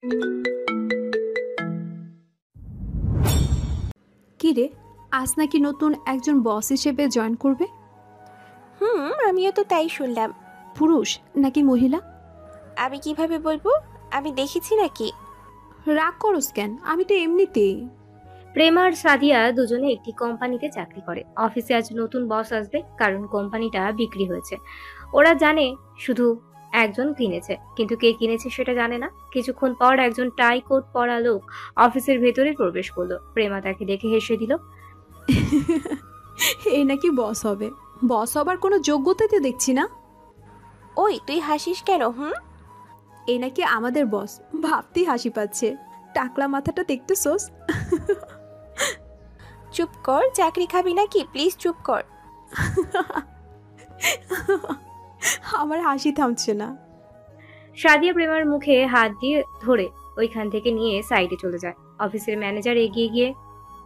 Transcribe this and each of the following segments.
কি রে, আজ নাকি নতুন একজন বস হিসেবে জয়েন করবে? আমিও তো তাই শুনলাম। পুরুষ নাকি মহিলা? আমি কিভাবে বলবো? আমি দেখেছি নাকি? রাগ করস কেন? আমি তো এমনিতেই। প্রেমা আর সাদিয়া দুজনে একটি কোম্পানিতে চাকরি করে। অফিসে আজ নতুন বস আসবে, কারণ কোম্পানিটা বিক্রি হয়েছে। ওরা জানে শুধু একজন কিনেছে, কিন্তু কে কিনেছে সেটা জানে না। কিছুক্ষণ পর একজন টাই কোট পরা লোক অফিসের ভেতরে প্রবেশ করলো। প্রেমা তাকে দেখে হেসে দিল। এই নাকি বস হবে? বস হবার কোনো যোগ্যতা তো দেখছি না। ওই তুই হাসিস কেন? এই নাকি আমাদের বস, ভাবতেই হাসি পাচ্ছে। টাকলা মাথাটা দেখতেছোস? চুপ কর, চাকরি খাবি নাকি? প্লিজ চুপ কর। আমার হাসি থামছে না। সাদিয়া প্রেমার মুখে হাত দিয়ে ধরে ওইখান থেকে নিয়ে সাইডে চলে যায়। অফিসের ম্যানেজার এগিয়ে গিয়ে,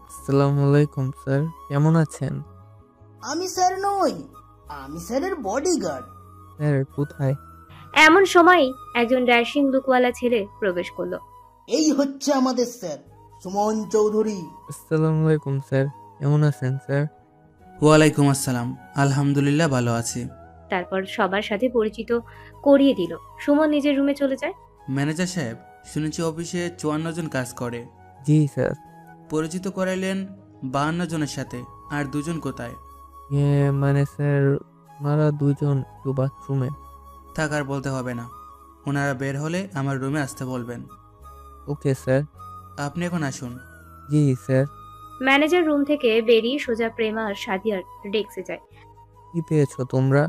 আসসালামু আলাইকুম স্যার, কেমন আছেন? আমি স্যার নই, আমি স্যারের বডিগার্ড। স্যার কোথায়? এমন সময় একজন ড্যাশিং লুকওয়ালা ছেলে প্রবেশ করলো। এই হচ্ছে আমাদের স্যার, সুমন চৌধুরী। আসসালামু আলাইকুম স্যার, কেমন আছেন স্যার? ওয়ালাইকুম আসসালাম, আলহামদুলিল্লাহ ভালো আছি। তারপর সবার সাথে পরিচিত করিয়ে দিল। সুমন নিজের রুমে চলে যায়। ম্যানেজার সাহেব, শুনেছি অফিসে 54 জন কাজ করে। জি স্যার। পরিচিত করাইলেন 52 জনের সাথে, আর দুজন কোথায়? মানে স্যার, ওনারা দুজন একটু বাথরুমে। থাক, আর বলতে হবে না। ওনারা বের হলে আমার রুমে আসতে বলবেন। Okay sir. আপনি এখন আসুন। জি স্যার। ম্যানেজার রুম থেকে বেরিয়ে সোজা প্রেমা আর সাদিয়ার ডেস্কে যায়। কি পেয়েছো তোমরা?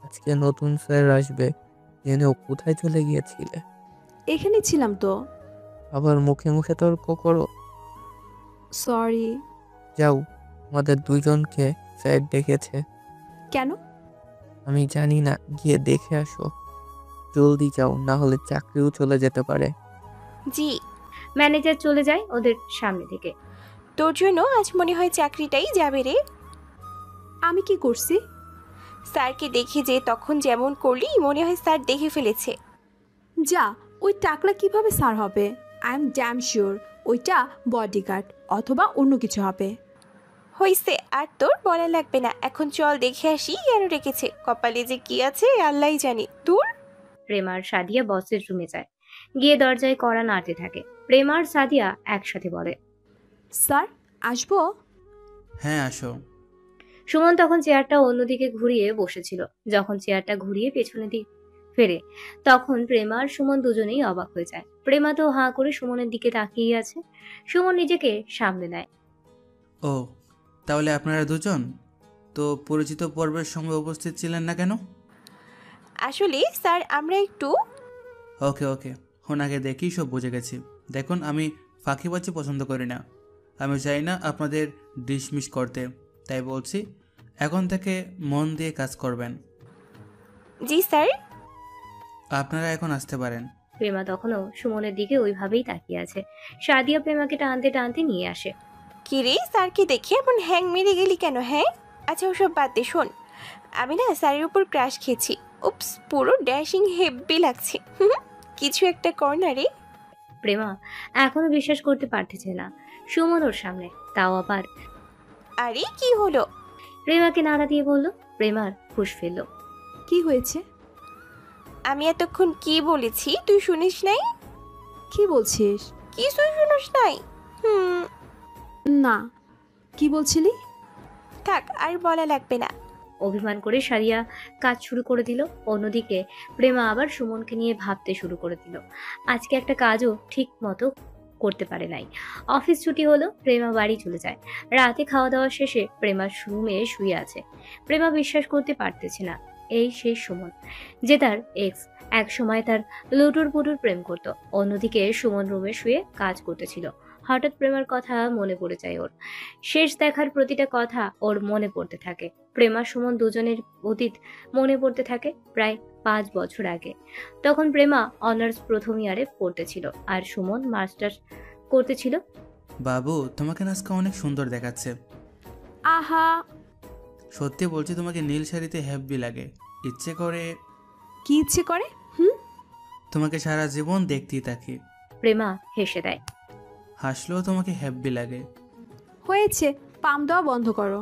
আজকে নতুন স্যার আসবে, জেনেও কোথায় চলে গিয়েছিলে? এখানে ছিলাম তো। আবার মুখে মুখে তর্ক করো। সরি। যাও, আমাদের দুজনকে স্যার ডেকেছে। কেন? আমি জানি না, গিয়ে দেখে আসো। জলদি যাও, না হলে চাকরিও চলে যেতে পারে। জি। ম্যানেজার চলে যায় ওদের সামনে থেকে। তোর জন্য আজ মনে হয় চাকরিটাই যাবে রে। আমি কি করছি? স্যারকে দেখে যে তখন যেমন করলি, মনে হয় স্যার দেখে ফেলেছে। যা, ওই টাকলা কিভাবে স্যার হবে? আই এম ড্যাম শিওর ওইটা বডিগার্ড অথবা অন্য কিছু হবে। হইছে, আর তোর বলা লাগবে না। এখন চল দেখে আসি কেন রেখেছে। কপালে যে কি আছে আল্লাহই জানে। দূর। প্রেমার সাদিয়া বসের রুমে যায়। গিয়ে দরজায় কড়া নাড়তে থাকে। প্রেমার সাদিয়া একসাথে বলে, স্যার আসবো? হ্যাঁ, আসো। সুমন তখন চেয়ারটা অন্যদিকে ঘুরিয়ে বসেছিল। যখন চেয়ারটা ঘুরিয়ে পেছনে দিক ফেরে, তখন প্রেমা আর সুমন দুজনেই অবাক হয়ে যায়। প্রেমা তো হাঁ করে সুমনের দিকে তাকিয়ে আছে। সুমন নিজেকে সামলে নেয়। ও, তাহলে আপনারা দুজন তো পরিচিত পর্বের সময় উপস্থিত ছিলেন না কেন? আসলে স্যার আমরা একটু ওকে ওকে, ওনাকে দেখেই সব বুঝে গেছি। দেখুন, আমি ফাঁকিবাজি পছন্দ করি না। আমি চাই না আপনাদের ডিসমিস করতে, তাই বলছি এখন থেকে মন দিয়ে কাজ করবেন। জি স্যার। আপনারা এখন আসতে পারেন। প্রেমা তখনও সুমনের দিকে ওইভাবেই তাকিয়ে আছে। সাদিয়া প্রেমাকে টানতে টানতে নিয়ে আসে। কি রে, স্যারকে দেখে এমন হ্যাং মেরে গেলি কেন? হ্যাঁ, আচ্ছা ওসব বাদ দে। শোন, আমি না স্যারের উপর ক্রাশ খেয়েছি। উপস, পুরো ড্যাশিং হেব্বি লাগছে। কিছু একটা কর্নারে। প্রেমা এখনো বিশ্বাস করতে পারতেছে না সুমন ওর সামনে, তাও আবার। আরে কি হলো? প্রেমাকে নাড়া দিয়ে বলল। প্রেমার হুঁশ ফেলল। কি হয়েছে? আমি এতক্ষণ কি বলেছি তুই শুনিস নাই? কি বলছিস? কিছুই শুনিস নাই? না, কি বলছিলি? থাক, আর বলা লাগবে না। অভিমান করে সারিয়া কাজ শুরু করে দিল। অন্যদিকে প্রেমা আবার সুমনকে নিয়ে ভাবতে শুরু করে দিল। আজকে একটা কাজও ঠিক মতো করতে পারে নাই। অফিস ছুটি হলো, প্রেমা বাড়ি চলে যায়। রাতে খাওয়া দাওয়া শেষে প্রেমা রুমে শুয়ে আছে। প্রেমা বিশ্বাস করতে পারতেছে না এই সেই সুমন, যে তার এক্স। এক সময় তার লুটুর পুটুর প্রেম করত। অন্যদিকে সুমন রুমে শুয়ে কাজ করতেছিল। হঠাৎ প্রেমার কথা মনে পড়ে যায় ওর। শেষ দেখার প্রতিটা কথা ওর মনে পড়তে থাকে। প্রেমা সুমন দুজনের অতীত মনে পড়তে থাকে প্রায় 5 বছর আগে। তখন প্রেমা অনার্স প্রথম ইয়ারে পড়তেছিল আর সুমন মাস্টার্স করতেছিল। বাবু, তোমাকে না আজকে অনেক সুন্দর দেখাচ্ছে। আহা, সত্যি বলছি, তোমাকে নীল শাড়িতে হেব্বি লাগে। ইচ্ছে করে। কি ইচ্ছে করে? তোমাকে সারা জীবন দেখতেই থাকি। প্রেমা হেসে দেয়। হাসলেও তোমাকে হ্যাপি লাগে। হয়েছে, পাম দেওয়া বন্ধ করো।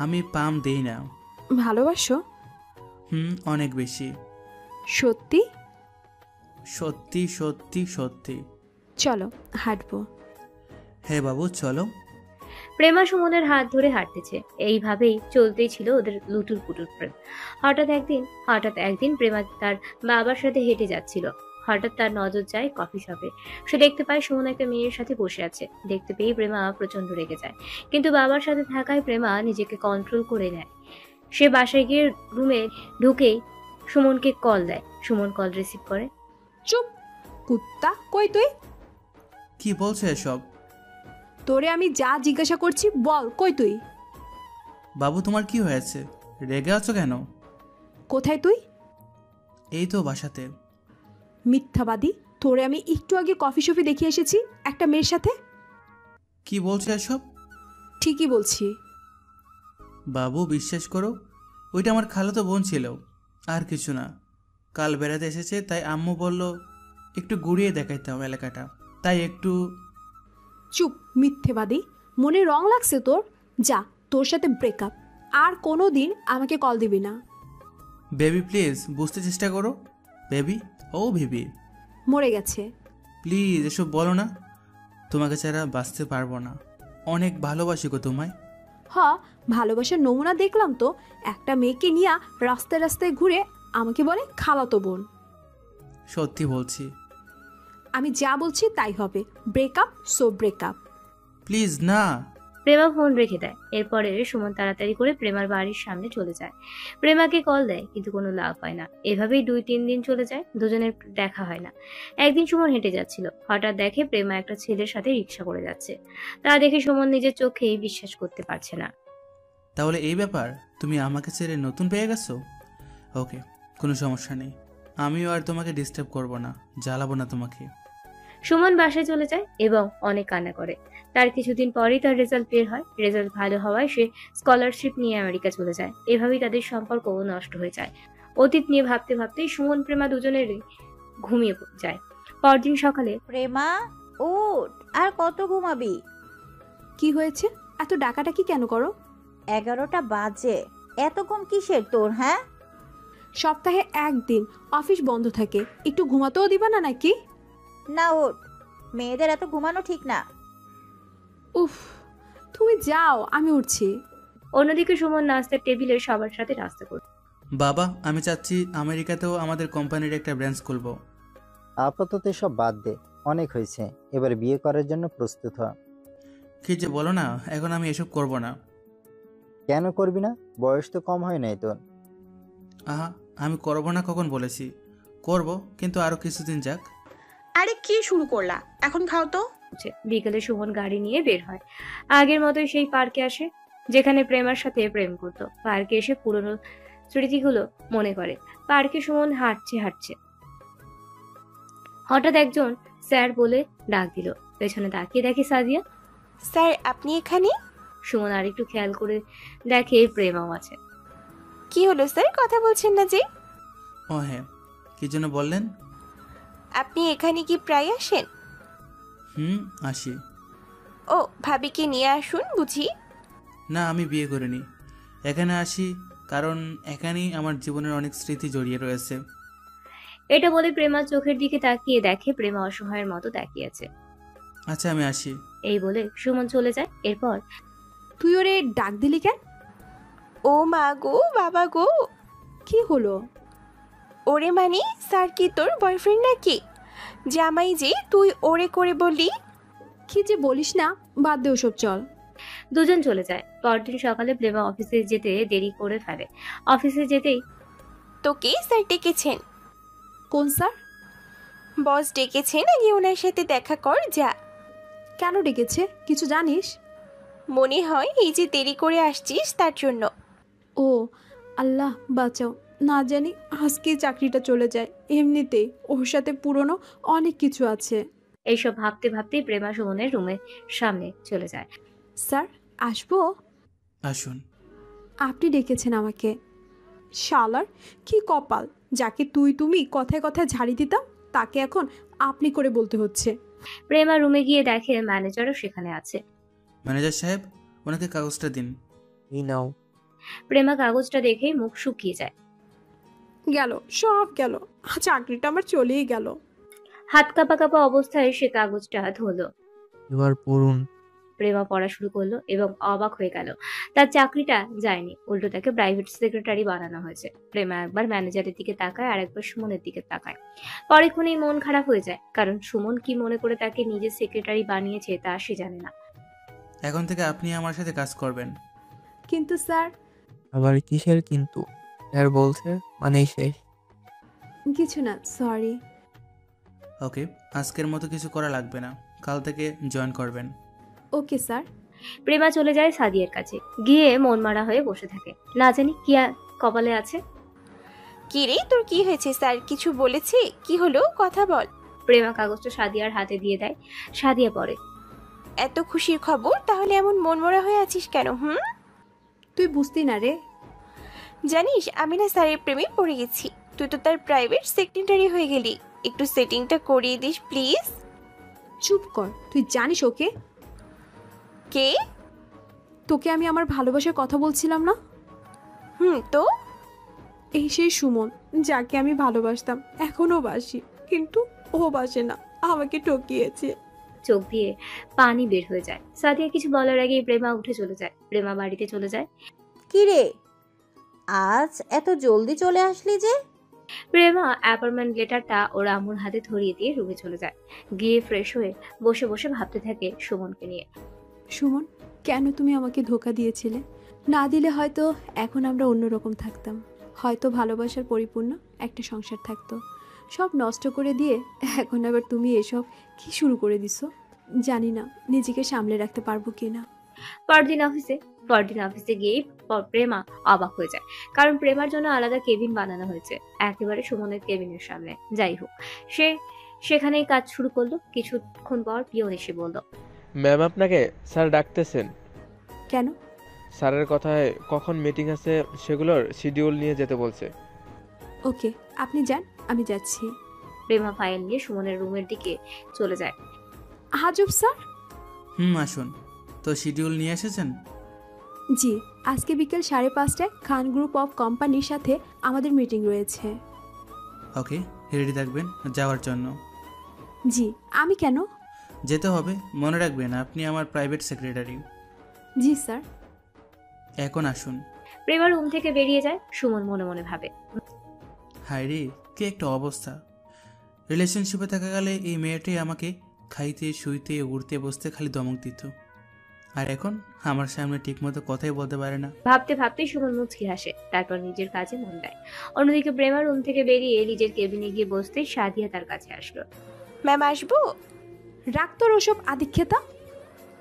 আমি পাম দেই না। ভালোবাসো? অনেক বেশি। সত্যি? সত্যি সত্যি সত্যি। চলো হাঁটবো। হ্যাঁ বাবু চলো। প্রেমা সুমনের হাত ধরে হাঁটতেছে। এইভাবেই চলতেই ছিল ওদের লুটুর পুটুর প্রেম। হঠাৎ একদিন প্রেমা তার বাবার সাথে হেঁটে যাচ্ছিল। হঠাৎ তার নজর যায় কফি শপে। সে দেখতে পায় সুমন একটা মেয়ের সাথে বসে আছে। দেখতে পেয়ে প্রেমা প্রচন্ড রেগে যায়, কিন্তু বাবার সাথে থাকায় প্রেমা নিজেকে কন্ট্রোল করে নেয়। সে বাসায় গিয়ে রুমে ঢুকেই সুমনকে কল দেয়। সুমন কল রিসিভ করে। চুপ কুত্তা, কই তুই? কি বলছো এসব? তোরে আমি যা জিজ্ঞাসা করছি বল, কই তুই? বাবু তোমার কি হয়েছে? রেগে আছো কেন? কোথায় তুই? এই তো বাসাতে। মিথ্যাবাদী, তোরে আমি একটু আগে কফি শপে দেখে এসেছি একটা মেয়ের সাথে। কি বলছো এসব? ঠিকই বলছি। বাবু বিশ্বাস করো, ওইটা আমার খালাতো বোন ছিল, আর কিছু না। কাল বেড়াতে এসেছে, তাই আম্মু বলল একটু ঘুরিয়ে দেখাইতাম এলাকাটা, তাই একটু। চুপ মিথ্যেবাদী, মনে রং লাগছে তোর? যা, তোর সাথে ব্রেকআপ। আর কোনো দিন আমাকে কল দিবি না। বেবি প্লিজ বুঝতে চেষ্টা করো। বেবি, ও বেবি। মরে গেছে। প্লিজ এসব বলো না। তোমাকে ছাড়া বাঁচতে পারবো না। অনেক ভালোবাসি গো তোমায়। হ, ভালোবাসার নমুনা দেখলাম তো। একটা মেয়েকে নিয়ে রাস্তায় রাস্তায় ঘুরে আমাকে বলে খালাতো বোন। সত্যি বলছি। আমি যা বলছি তাই হবে। Breakup so breakup. প্লিজ না। প্রেমা ফোন রেখে দেয়। এরপরে সুমন তাড়াতাড়ি করে প্রেমার বাড়ির সামনে চলে যায়। প্রেমাকে কল দেয়, কিন্তু কোনো লাভ হয় না। এভাবেই 2-3 দিন চলে যায়, দুজনের দেখা হয় না। একদিন সুমন হেঁটে যাচ্ছিল, হঠাৎ দেখে প্রেমা একটা ছেলের সাথে রিক্সা করে যাচ্ছে। তা দেখে সুমন নিজের চোখেই বিশ্বাস করতে পারছে না। তাহলে এই ব্যাপার, তুমি আমাকে ছেড়ে নতুন পেয়ে গেছো? ওকে, কোনো সমস্যা নেই। আমিও আর তোমাকে ডিস্টার্ব করব না, জ্বালাবো না তোমাকে। সুমন বাসায় চলে যায় এবং অনেক কান্না করে। তার কিছুদিন পরেই তার রেজাল্ট বের হয়। রেজাল্ট ভালো হওয়ায় সে স্কলারশিপ নিয়ে আমেরিকা চলে যায়। এভাবেই তাদের সম্পর্ক নষ্ট হয়ে যায়। অতীত নিয়ে ভাবতে ভাবতেই সুমন প্রেমা দুজনেরই ঘুমিয়ে যায়। পরদিন সকালে প্রেমা উঠ, আর কত ঘুমাবি? কি হয়েছে? এত ডাকাডাকি কেন করো? 11টা বাজে, এত ঘুম কিসের তোর? হ্যাঁ, সপ্তাহে একদিন অফিস বন্ধ থাকে, একটু ঘুমাতেও দিবা না নাকি? না ওঠ, মেয়েদের এত ঘুমানো ঠিক না। উফ, তুমি যাও, আমি উঠছি। অন্যদিকে সুমন নাস্তার টেবিলে সবার সাথে নাস্তা করত। বাবা, আমি চাচ্ছি আমেরিকাতেও আমাদের কোম্পানির একটা ব্রাঞ্চ খুলবো। আপাতত সব বাদ দে, অনেক হয়েছে। এবার বিয়ে করার জন্য প্রস্তুত হ। কি যে বলো না, এখন আমি এসব করব না। কেন করবি না? বয়স তো কম হয় নাই তোর। আহা, আমি করব না কখন বলেছি? করব, কিন্তু আরো কিছুদিন যাক। আরে কি শুরু করলা? এখন খাও তো। বিকেলে সুমন গাড়ি নিয়ে বের হয়। আগের মতোই সেই পার্কে আসে যেখানে প্রেমার সাথে প্রেম করত। পার্কে এসে পুরনো স্মৃতিগুলো মনে করে। পার্কে সুমন হাঁটছে। হঠাৎ একজন স্যার বলে ডাক দিল। পেছনে তাকিয়ে দেখে সাদিয়া। স্যার আপনি এখানে? সুমন আর একটু খেয়াল করে দেখে প্রেমাও আছে। কি হলো স্যার, কথা বলছেন না যে? ও হ্যাঁ, কি জন্য বললেন? আপনি এখানে কি প্রায় আসেন? আসি। ও, ভাবিকে নিয়ে আসুন বুঝি? না, আমি বিয়ে করিনি। এখানে আসি কারণ এখানেই আমার জীবনের অনেক স্মৃতি জড়িয়ে রয়েছে। এটা বলে প্রেমার চোখের দিকে তাকিয়ে দেখে প্রেমা অসহায়ের মতো তাকিয়ে আছে। আচ্ছা, আমি আসি। এই বলে সুমন চলে যায়। এরপর তুই ওরে ডাক দিলি কেন? ও মা গো, বাবা গো। কি হলো? ওরে মানে স্যার কি তোর বয়ফ্রেন্ড নাকি? জামাই যে তুই ওরে করে বললি। কি যে বলিস না, বাদ দে ওসব, চল। দুজন চলে যায়। পরদিন সকালে প্রেমা অফিসে যেতে দেরি করে ফেলে। অফিসে যেতেই তোকে স্যার ডেকেছেন। কোন স্যার? বস ডেকেছেন, আগে ওনার সাথে দেখা কর যা। কেন ডেকেছে, কিছু জানিস? মনে হয় এই যে দেরি করে আসছিস তার জন্য। ও আল্লাহ বাঁচাও, না জানি আজকে চাকরিটা চলে যায়। এমনিতেই ওর সাথে পুরনো অনেক কিছু আছে। এইসব ভাবতে ভাবতেই প্রেমা সুমনের রুমের সামনে চলে যায়। স্যার আসবো? আসুন। আপনি ডেকেছেন আমাকে? শালার কি কপাল, যাকে তুই তুমি কথায় কথায় ঝাড়ি দিতাম তাকে এখন আপনি করে বলতে হচ্ছে। প্রেমা রুমে গিয়ে দেখে ম্যানেজারও সেখানে আছে। ম্যানেজার সাহেব, ওনাকে কাগজটা দিন। এই নাও। প্রেমা কাগজটা দেখেই মুখ শুকিয়ে যায়। গেল, সব গেল, চাকরিটা আমার চলেই গেল। হাত কাঁপা কাঁপা অবস্থায় সে কাগজটা ধরল। এবার পড়ুন। প্রেমা পড়া শুরু করলো এবং অবাক হয়ে গেল। তার চাকরিটা যায়নি, উল্টো তাকে প্রাইভেট সেক্রেটারি বানানো হয়েছে। প্রেমা একবার ম্যানেজারের দিকে তাকায় আর একবার সুমনের দিকে তাকায়। পরেক্ষণেই মন খারাপ হয়ে যায়, কারণ সুমন কি মনে করে তাকে নিজের সেক্রেটারি বানিয়েছে তা সে জানে না। এখন থেকে আপনি আমার সাথে কাজ করবেন। কিন্তু স্যার। আবার কিসের কিন্তু? স্যার বলছে মানেই শেষ। কিছু না, সরি। ওকে, আজকের মতো কিছু করা লাগবে না, কাল থেকে জয়েন করবেন। Okay sir. প্রেমা চলে যায় সাদিয়ার কাছে, গিয়ে মন মারা হয়ে বসে থাকে। না জানি কি কপালে আছে। কি রে, তোর কি হয়েছে? স্যার কিছু বলেছে? কি হলো, কথা বল। প্রেমা কাগজটা সাদিয়ার হাতে দিয়ে দেয়। সাদিয়া পড়ে। এত খুশির খবর, তাহলে এমন মনমরা হয়ে আছিস কেন? তুই বুঝতি না রে। জানিস, আমি না স্যারের প্রেমে পড়ে গেছি। তুই তো তার প্রাইভেট সেক্রেটারি হয়ে গেলি। একটু সেটিংটা করিয়ে দিস প্লিজ। চুপ কর, তুই জানিস ওকে? কে? তোকে আমি আমার ভালোবাসার কথা বলছিলাম না? তো এই সেই সুমন, যাকে আমি ভালোবাসতাম, এখনো বাসি, কিন্তু ও বাসে না, আমাকে ঠকিয়েছে। চোখ দিয়ে পানি বের হয়ে যায়। সাদিয়া কিছু বলার আগেই প্রেমা উঠে চলে যায়। প্রেমা বাড়িতে চলে যায়। কি রে, আজ এত জলদি চলে আসলি যে? প্রেমা অ্যাপয়েন্টমেন্ট লেটারটা ওর আম্মুর হাতে ধরিয়ে দিয়ে রুমে চলে যায়। গিয়ে ফ্রেশ হয়ে বসে বসে ভাবতে থাকে সুমনকে নিয়ে। সুমন, কেন তুমি আমাকে ধোকা দিয়েছিলে? না দিলে হয়তো এখন আমরা অন্যরকম থাকতাম, হয়তো ভালোবাসার পরিপূর্ণ একটা সংসার থাকতো। সব নষ্ট করে দিয়ে এখন আবার তুমি এসব কি শুরু করে দিছো? জানি না নিজেকে সামলে রাখতে পারবো কিনা। পরদিন অফিসে গিয়ে প্রেমা অবাক হয়ে যায়, কারণ প্রেমার জন্য আলাদা কেবিন বানানো হয়েছে, একেবারে সুমনের কেবিনের সামনে। যাই হোক, সে সেখানেই কাজ শুরু করলো। কিছুক্ষণ পর পিয়ন এসে বলল, ম্যাম আপনাকে স্যার ডাকতেছেন। কেন? স্যারের কথায় কখন মিটিং আছে সেগুলোর শিডিউল নিয়ে যেতে বলছে। ওকে, আপনি যান, আমি যাচ্ছি। প্রেমা ফাইল নিয়ে সুমনের রুমের দিকে চলে যায়। আজব স্যার। আসুন। তো শিডিউল নিয়ে এসেছেন? জি, আজকে বিকেল 5:30টায় খান গ্রুপ অফ কোম্পানির সাথে আমাদের মিটিং রয়েছে। ওকে, রেডি থাকবেন যাওয়ার জন্য। জি, আমি কেন? যেতে হবে, মনে রাখবেন আপনি আমার প্রাইভেট সেক্রেটারি। জি স্যার। এখন আসুন। প্রেমা রুম থেকে বেরিয়ে যায়। সুমন মনে মনে ভাবে, হায় রে, কি একটা অবস্থা। রিলেশনশিপে থাকাকালে এই মেয়েটাই আমাকে খাইতে শুইতে উড়তে বসতে খালি ধমক দিত, আর এখন আমার সামনে ঠিকমতো কথাই বলতে পারে না। ভাবতে ভাবতেই সুমন মুচকি হাসে, তারপর নিজের কাজে মন দেয়। অন্যদিকে প্রেমা রুম থেকে বেরিয়ে নিজের কেবিনে গিয়ে বসতে সাদিয়া তার কাছে আসলো। ম্যাম আসবো? রাখ তোর ওসব আদিক্ষেতা।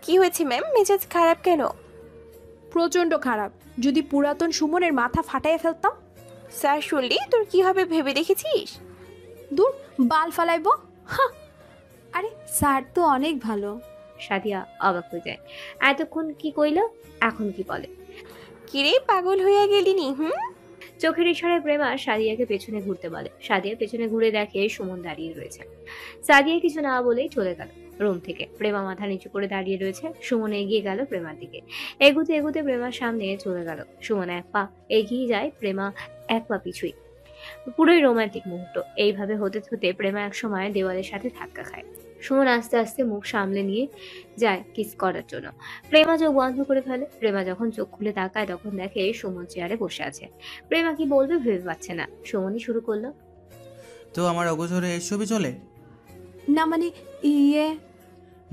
কি হয়েছে ম্যাম, মেজাজ খারাপ কেন? প্রচন্ড খারাপ। যদি পুরাতন সুমনের মাথা ফাটাইয়া ফেলতাম। স্যার শুনলি তোর কি হবে ভেবে দেখেছিস? দূর, বাল ফালাইব। আরে স্যার তো অনেক ভালো। সাদিয়া অবাক হয়ে যায়। এতক্ষণ কি কইল, এখন কি বলে? কিরে, পাগল হইয়া গেলিনি? চোখের ইশারায় প্রেমা সাদিয়াকে পেছনে ঘুরতে বলে। সাদিয়া পেছনে ঘুরে দেখে সুমন দাঁড়িয়ে রয়েছে। সাদিয়া কিছু না বলেই চলে গেল রুম থেকে। প্রেমা মাথা নিচু করে দাঁড়িয়ে রয়েছে। সুমন এগিয়ে গেল প্রেমার দিকে। এগুতে এগুতে প্রেমার সামনে চলে গেল। সুমন এক পা এগিয়ে যায়, প্রেমা এক পা পিছুই। পুরোই রোমান্টিক মুহূর্ত। এইভাবে হতে হতে প্রেমা এক সময় দেওয়ালের সাথে ধাক্কা খায়। সুমন আস্তে আস্তে মুখ সামলে নিয়ে যায় কিস করার জন্য। প্রেমা চোখ বন্ধ করে ফেলে। প্রেমা যখন চোখ খুলে তাকায় তখন দেখে সুমন চেয়ারে বসে আছে। প্রেমা কি বলবে ভেবে পাচ্ছে না। সুমনই শুরু করলো, তো আমার অগোচরে এসবই চলে? না মানে ইয়ে।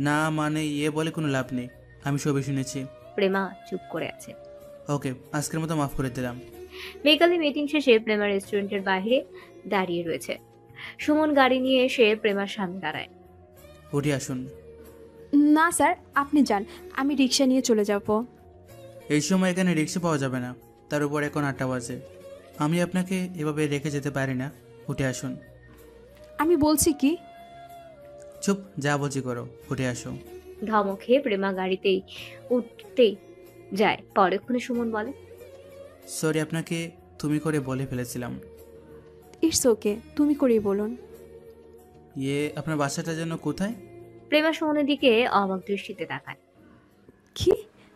না মানে ইয়ে বলে কোনো লাভ নেই, আমি সবই শুনেছি। প্রেমা চুপ করে আছে। ওকে, আজকের মতো মাফ করে দিলাম। বিকালে মিটিং শেষে প্রেমা রেস্টুরেন্টের বাইরে দাঁড়িয়ে রয়েছে। সুমন গাড়ি নিয়ে এসে প্রেমার সামনে দাঁড়ায়। উঠে আসুন। না স্যার, আপনি যান, আমি রিক্সা নিয়ে চলে যাব। এই সময় এখানে রিক্সা পাওয়া যাবে না, তার উপর এখন 8টা বাজে। আমি আপনাকে এভাবে রেখে যেতে পারি না, উঠে আসুন। আমি বলছি কি। চুপ, যা বলছি করো, উঠে আসো। ধমক খেয়ে প্রেমা গাড়িতেই উঠতেই যায়। পরেক্ষণে সুমন বলে, সরি, আপনাকে তুমি করে বলে ফেলেছিলাম। ইটস ওকে, তুমি করেই বলুন। আপনার বাসাটা যেন কোথায়? প্রেমা সুমনের দিকে অবাক দৃষ্টিতে তাকায়। কি?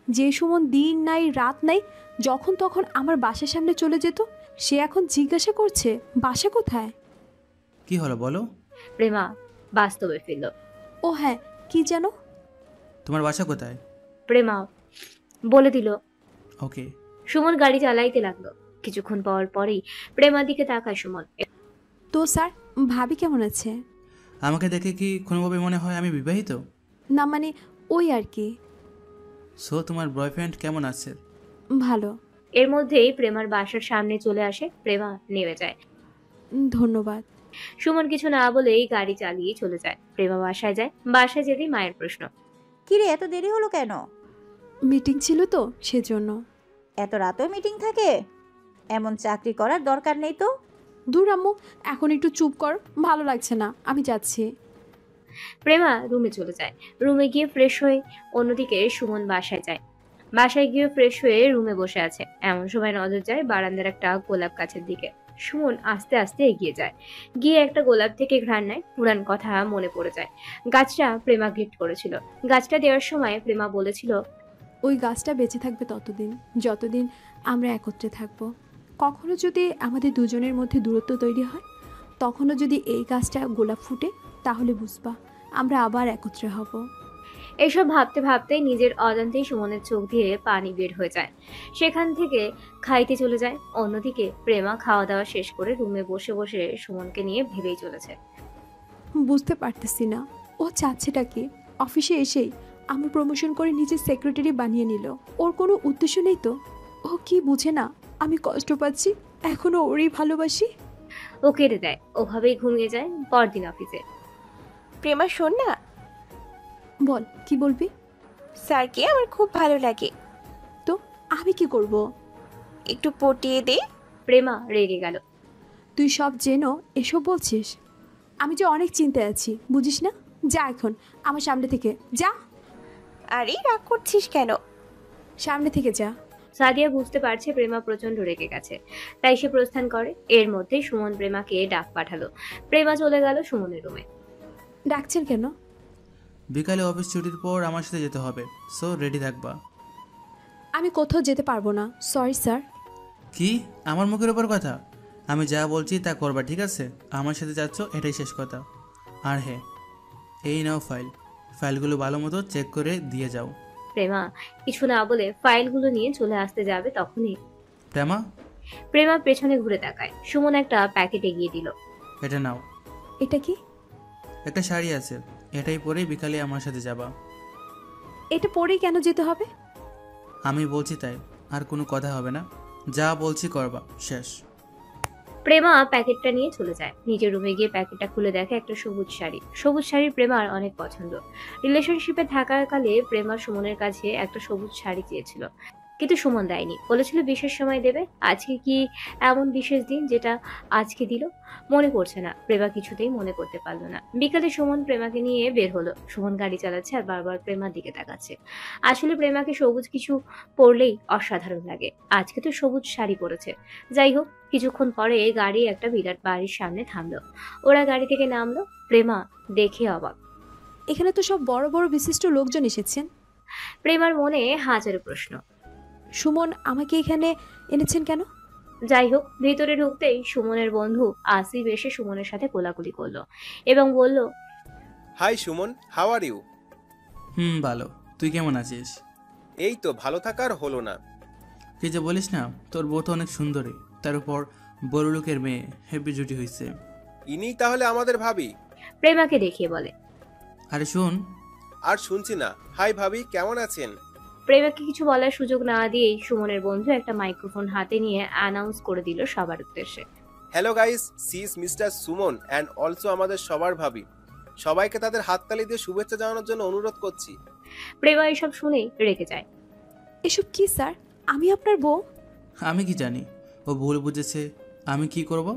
যে সুমন দিন নাই রাত নাই যখন তখন আমার বাসার সামনে চলে যেত, সে এখন জিজ্ঞাসা করছে বাসা কোথায়? কি হলো বলো? প্রেমা বাস্তবে ফিরল। ও হ্যাঁ, কি যেন? তোমার বাসা কোথায়? প্রেমা বলে দিল। ওকে। সুমন গাড়ি চালাইতে লাগলো। কিছুক্ষণ পর পরেই প্রেমার দিকে তাকায় সুমন। তো স্যার, ভাবি কেমন আছে? আমাকে দেখে কি কোনোভাবে মনে হয় আমি বিবাহিত? না মানে ওই আর কি। সো তোমার বয়ফ্রেন্ড কেমন আছে? ভালো। এর মধ্যেই প্রেমার বাসার সামনে চলে আসে। প্রেমা নেমে যায়। ধন্যবাদ। সুমন কিছু না বলেই গাড়ি চালিয়ে চলে যায়। প্রেমা বাসায় যায়। বাসায় যেতেই মায়ের প্রশ্ন। কিরে এত দেরি হলো কেন? মিটিং ছিল তো সেজন্য। এত রাতেও মিটিং থাকে? এমন চাকরি করার দরকার নেই তো। দূর আম্মু, এখন একটু চুপ কর, ভালো লাগছে না, আমি যাচ্ছি। প্রেমা রুমে চলে যায়। রুমে গিয়ে ফ্রেশ হয়ে অন্যদিকে সুমন বাসায় যায়। বাসায় গিয়ে ফ্রেশ হয়ে রুমে বসে আছে। এমন সময় নজর যায় বারান্দার একটা গোলাপ গাছের দিকে। সুমন আস্তে আস্তে এগিয়ে যায়। গিয়ে একটা গোলাপ থেকে ঘ্রাণ নেয়। পুরান কথা মনে পড়ে যায়। গাছটা প্রেমা গিফট করেছিল। গাছটা দেওয়ার সময় প্রেমা বলেছিল, ওই গাছটা বেঁচে থাকবে ততদিন যতদিন আমরা একত্রে থাকব। কখনো যদি আমাদের দুজনের মধ্যে দূরত্ব তৈরি হয়, তখনও যদি এই গাছটা গোলাপ ফুটে, তাহলে বুঝবা আমরা আবার একত্রে হব। এইসব ভাবতে ভাবতে নিজের অজান্তেই সুমনের চোখ দিয়ে পানি বের হয়ে যায়। সেখান থেকে খাইতে চলে যায়। অন্যদিকে প্রেমা খাওয়া দাওয়া শেষ করে রুমে বসে বসে সুমনকে নিয়ে ভেবেই চলেছে। বুঝতে পারতেছি না ও চাচ্ছেটা কি। অফিসে এসেই আমার প্রমোশন করে নিজের সেক্রেটারি বানিয়ে নিল। ওর কোনো উদ্দেশ্য নেই তো? ও কি বুঝে না আমি কষ্ট পাচ্ছি, এখনো ওরই ভালোবাসি? ও কেটে দেয়। ওভাবেই ঘুমিয়ে যায়। পরদিন অফিসে। প্রেমা শোন না, বল, কি বলবি? স্যারকে আমার খুব ভালো লাগে। তো আমি কি করব? একটু পটিয়ে দে। প্রেমা রেগে গেল। তুই সব জেনো এসব বলছিস? আমি যে অনেক চিন্তায় আছি, বুঝিস না? যা এখন আমার সামনে থেকে যা। আরে রাগ করছিস কেন? সামনে থেকে যা। সাদিয়া বুঝতে পারছে প্রেমা প্রচন্ড রেগে গেছে, তাই সে প্রস্থান করে। এর মধ্যেই সুমন প্রেমাকে ডাক পাঠালো। প্রেমা চলে গেল সুমনের রুমে। ডাকছেন কেন? বিকালে অফিস ছুটির পর আমার সাথে যেতে হবে, সো রেডি থাকবা। আমি কোথাও যেতে পারবো না, সরি স্যার। কি আমার মুখের ওপর কথা? আমি যা বলছি তা করবা, ঠিক আছে? আমার সাথে যাচ্ছ, এটাই শেষ কথা। আর হ্যাঁ, এই নাও ফাইলগুলো ভালো মতো চেক করে দিয়ে যাও। প্রেমা কিছু না বলে ফাইলগুলো নিয়ে চলে আসতে যাবে, তখনই প্রেমা পেছনে ঘুরে তাকায়। সুমন একটা প্যাকেট এগিয়ে দিল। এটা নাও। এটা কি? একটা শাড়ি আছে, এটাই পরেই বিকালে আমার সাথে যাবা। এটা পরেই কেন যেতে হবে? আমি বলছি তাই, আর কোনো কথা হবে না। যা বলছি করবা, শেষ। প্রেমা প্যাকেটটা নিয়ে চলে যায়। নিজের রুমে গিয়ে প্যাকেটটা খুলে দেখে একটা সবুজ শাড়ি। সবুজ শাড়ি প্রেমার অনেক পছন্দ। রিলেশনশিপে থাকাকালে প্রেমা সুমনের কাছে একটা সবুজ শাড়ি চেয়েছিল, কিন্তু সুমন দেয়নি। বলেছিল বিশেষ সময় দেবে। আজকে কি এমন বিশেষ দিন যেটা আজকে দিল? মনে পড়ছে না। প্রেমা কিছুতেই মনে করতে পারলো না। বিকালে সুমন প্রেমাকে নিয়ে বের হলো। সুমন গাড়ি চালাচ্ছে আর বারবার প্রেমার দিকে তাকাচ্ছে। আসলে প্রেমাকে সবুজ কিছু পরলেই অসাধারণ লাগে। আজকে তো সবুজ শাড়ি পরেছে। যাই হোক, কিছুক্ষণ পরে গাড়ি একটা বিরাট বাড়ির সামনে থামলো। ওরা গাড়ি থেকে নামলো। প্রেমা দেখে অবাক। এখানে তো সব বড় বড় বিশিষ্ট লোকজন এসেছেন। প্রেমার মনে হাজারো প্রশ্ন। সুমন আমাকে এখানে এনেছেন কেন? যাই হোক, ভেতরে ঢুকতেই সুমনের বন্ধু আসিফ এসে সুমনের সাথে কোলাকুলি করলো এবং বলল, hi Suman, how are you? ভালো। তুই কেমন আছিস? এই তো ভালো থাকার হলো না। কি যে বলিস না, তোর বউ তো অনেক সুন্দরী, তার উপর বড় লোকের মেয়ে, হেভি জুটি হয়েছে। ইনি তাহলে আমাদের ভাবি? প্রেমাকে দেখিয়ে বলে। আরে শুন। আর শুনছি না। হাই ভাবি, কেমন আছেন? প্রেমাকে কিছু বলার সুযোগ না দিয়েই সুমনের বন্ধু একটা মাইক্রোফোন হাতে নিয়ে অ্যানাউন্স করে দিল সবার উদ্দেশ্যে, hello guys, she is mister Suman and also আমাদের সবার ভাবি। সবাইকে তাদের হাততালি দিয়ে শুভেচ্ছা জানানোর জন্য অনুরোধ করছি। প্রেমা এসব শুনেই রেগে যায়। এসব কি স্যার? আমি আপনার বউ। আমি কি জানি, ও ভুল বুঝেছে। আমি কি করব?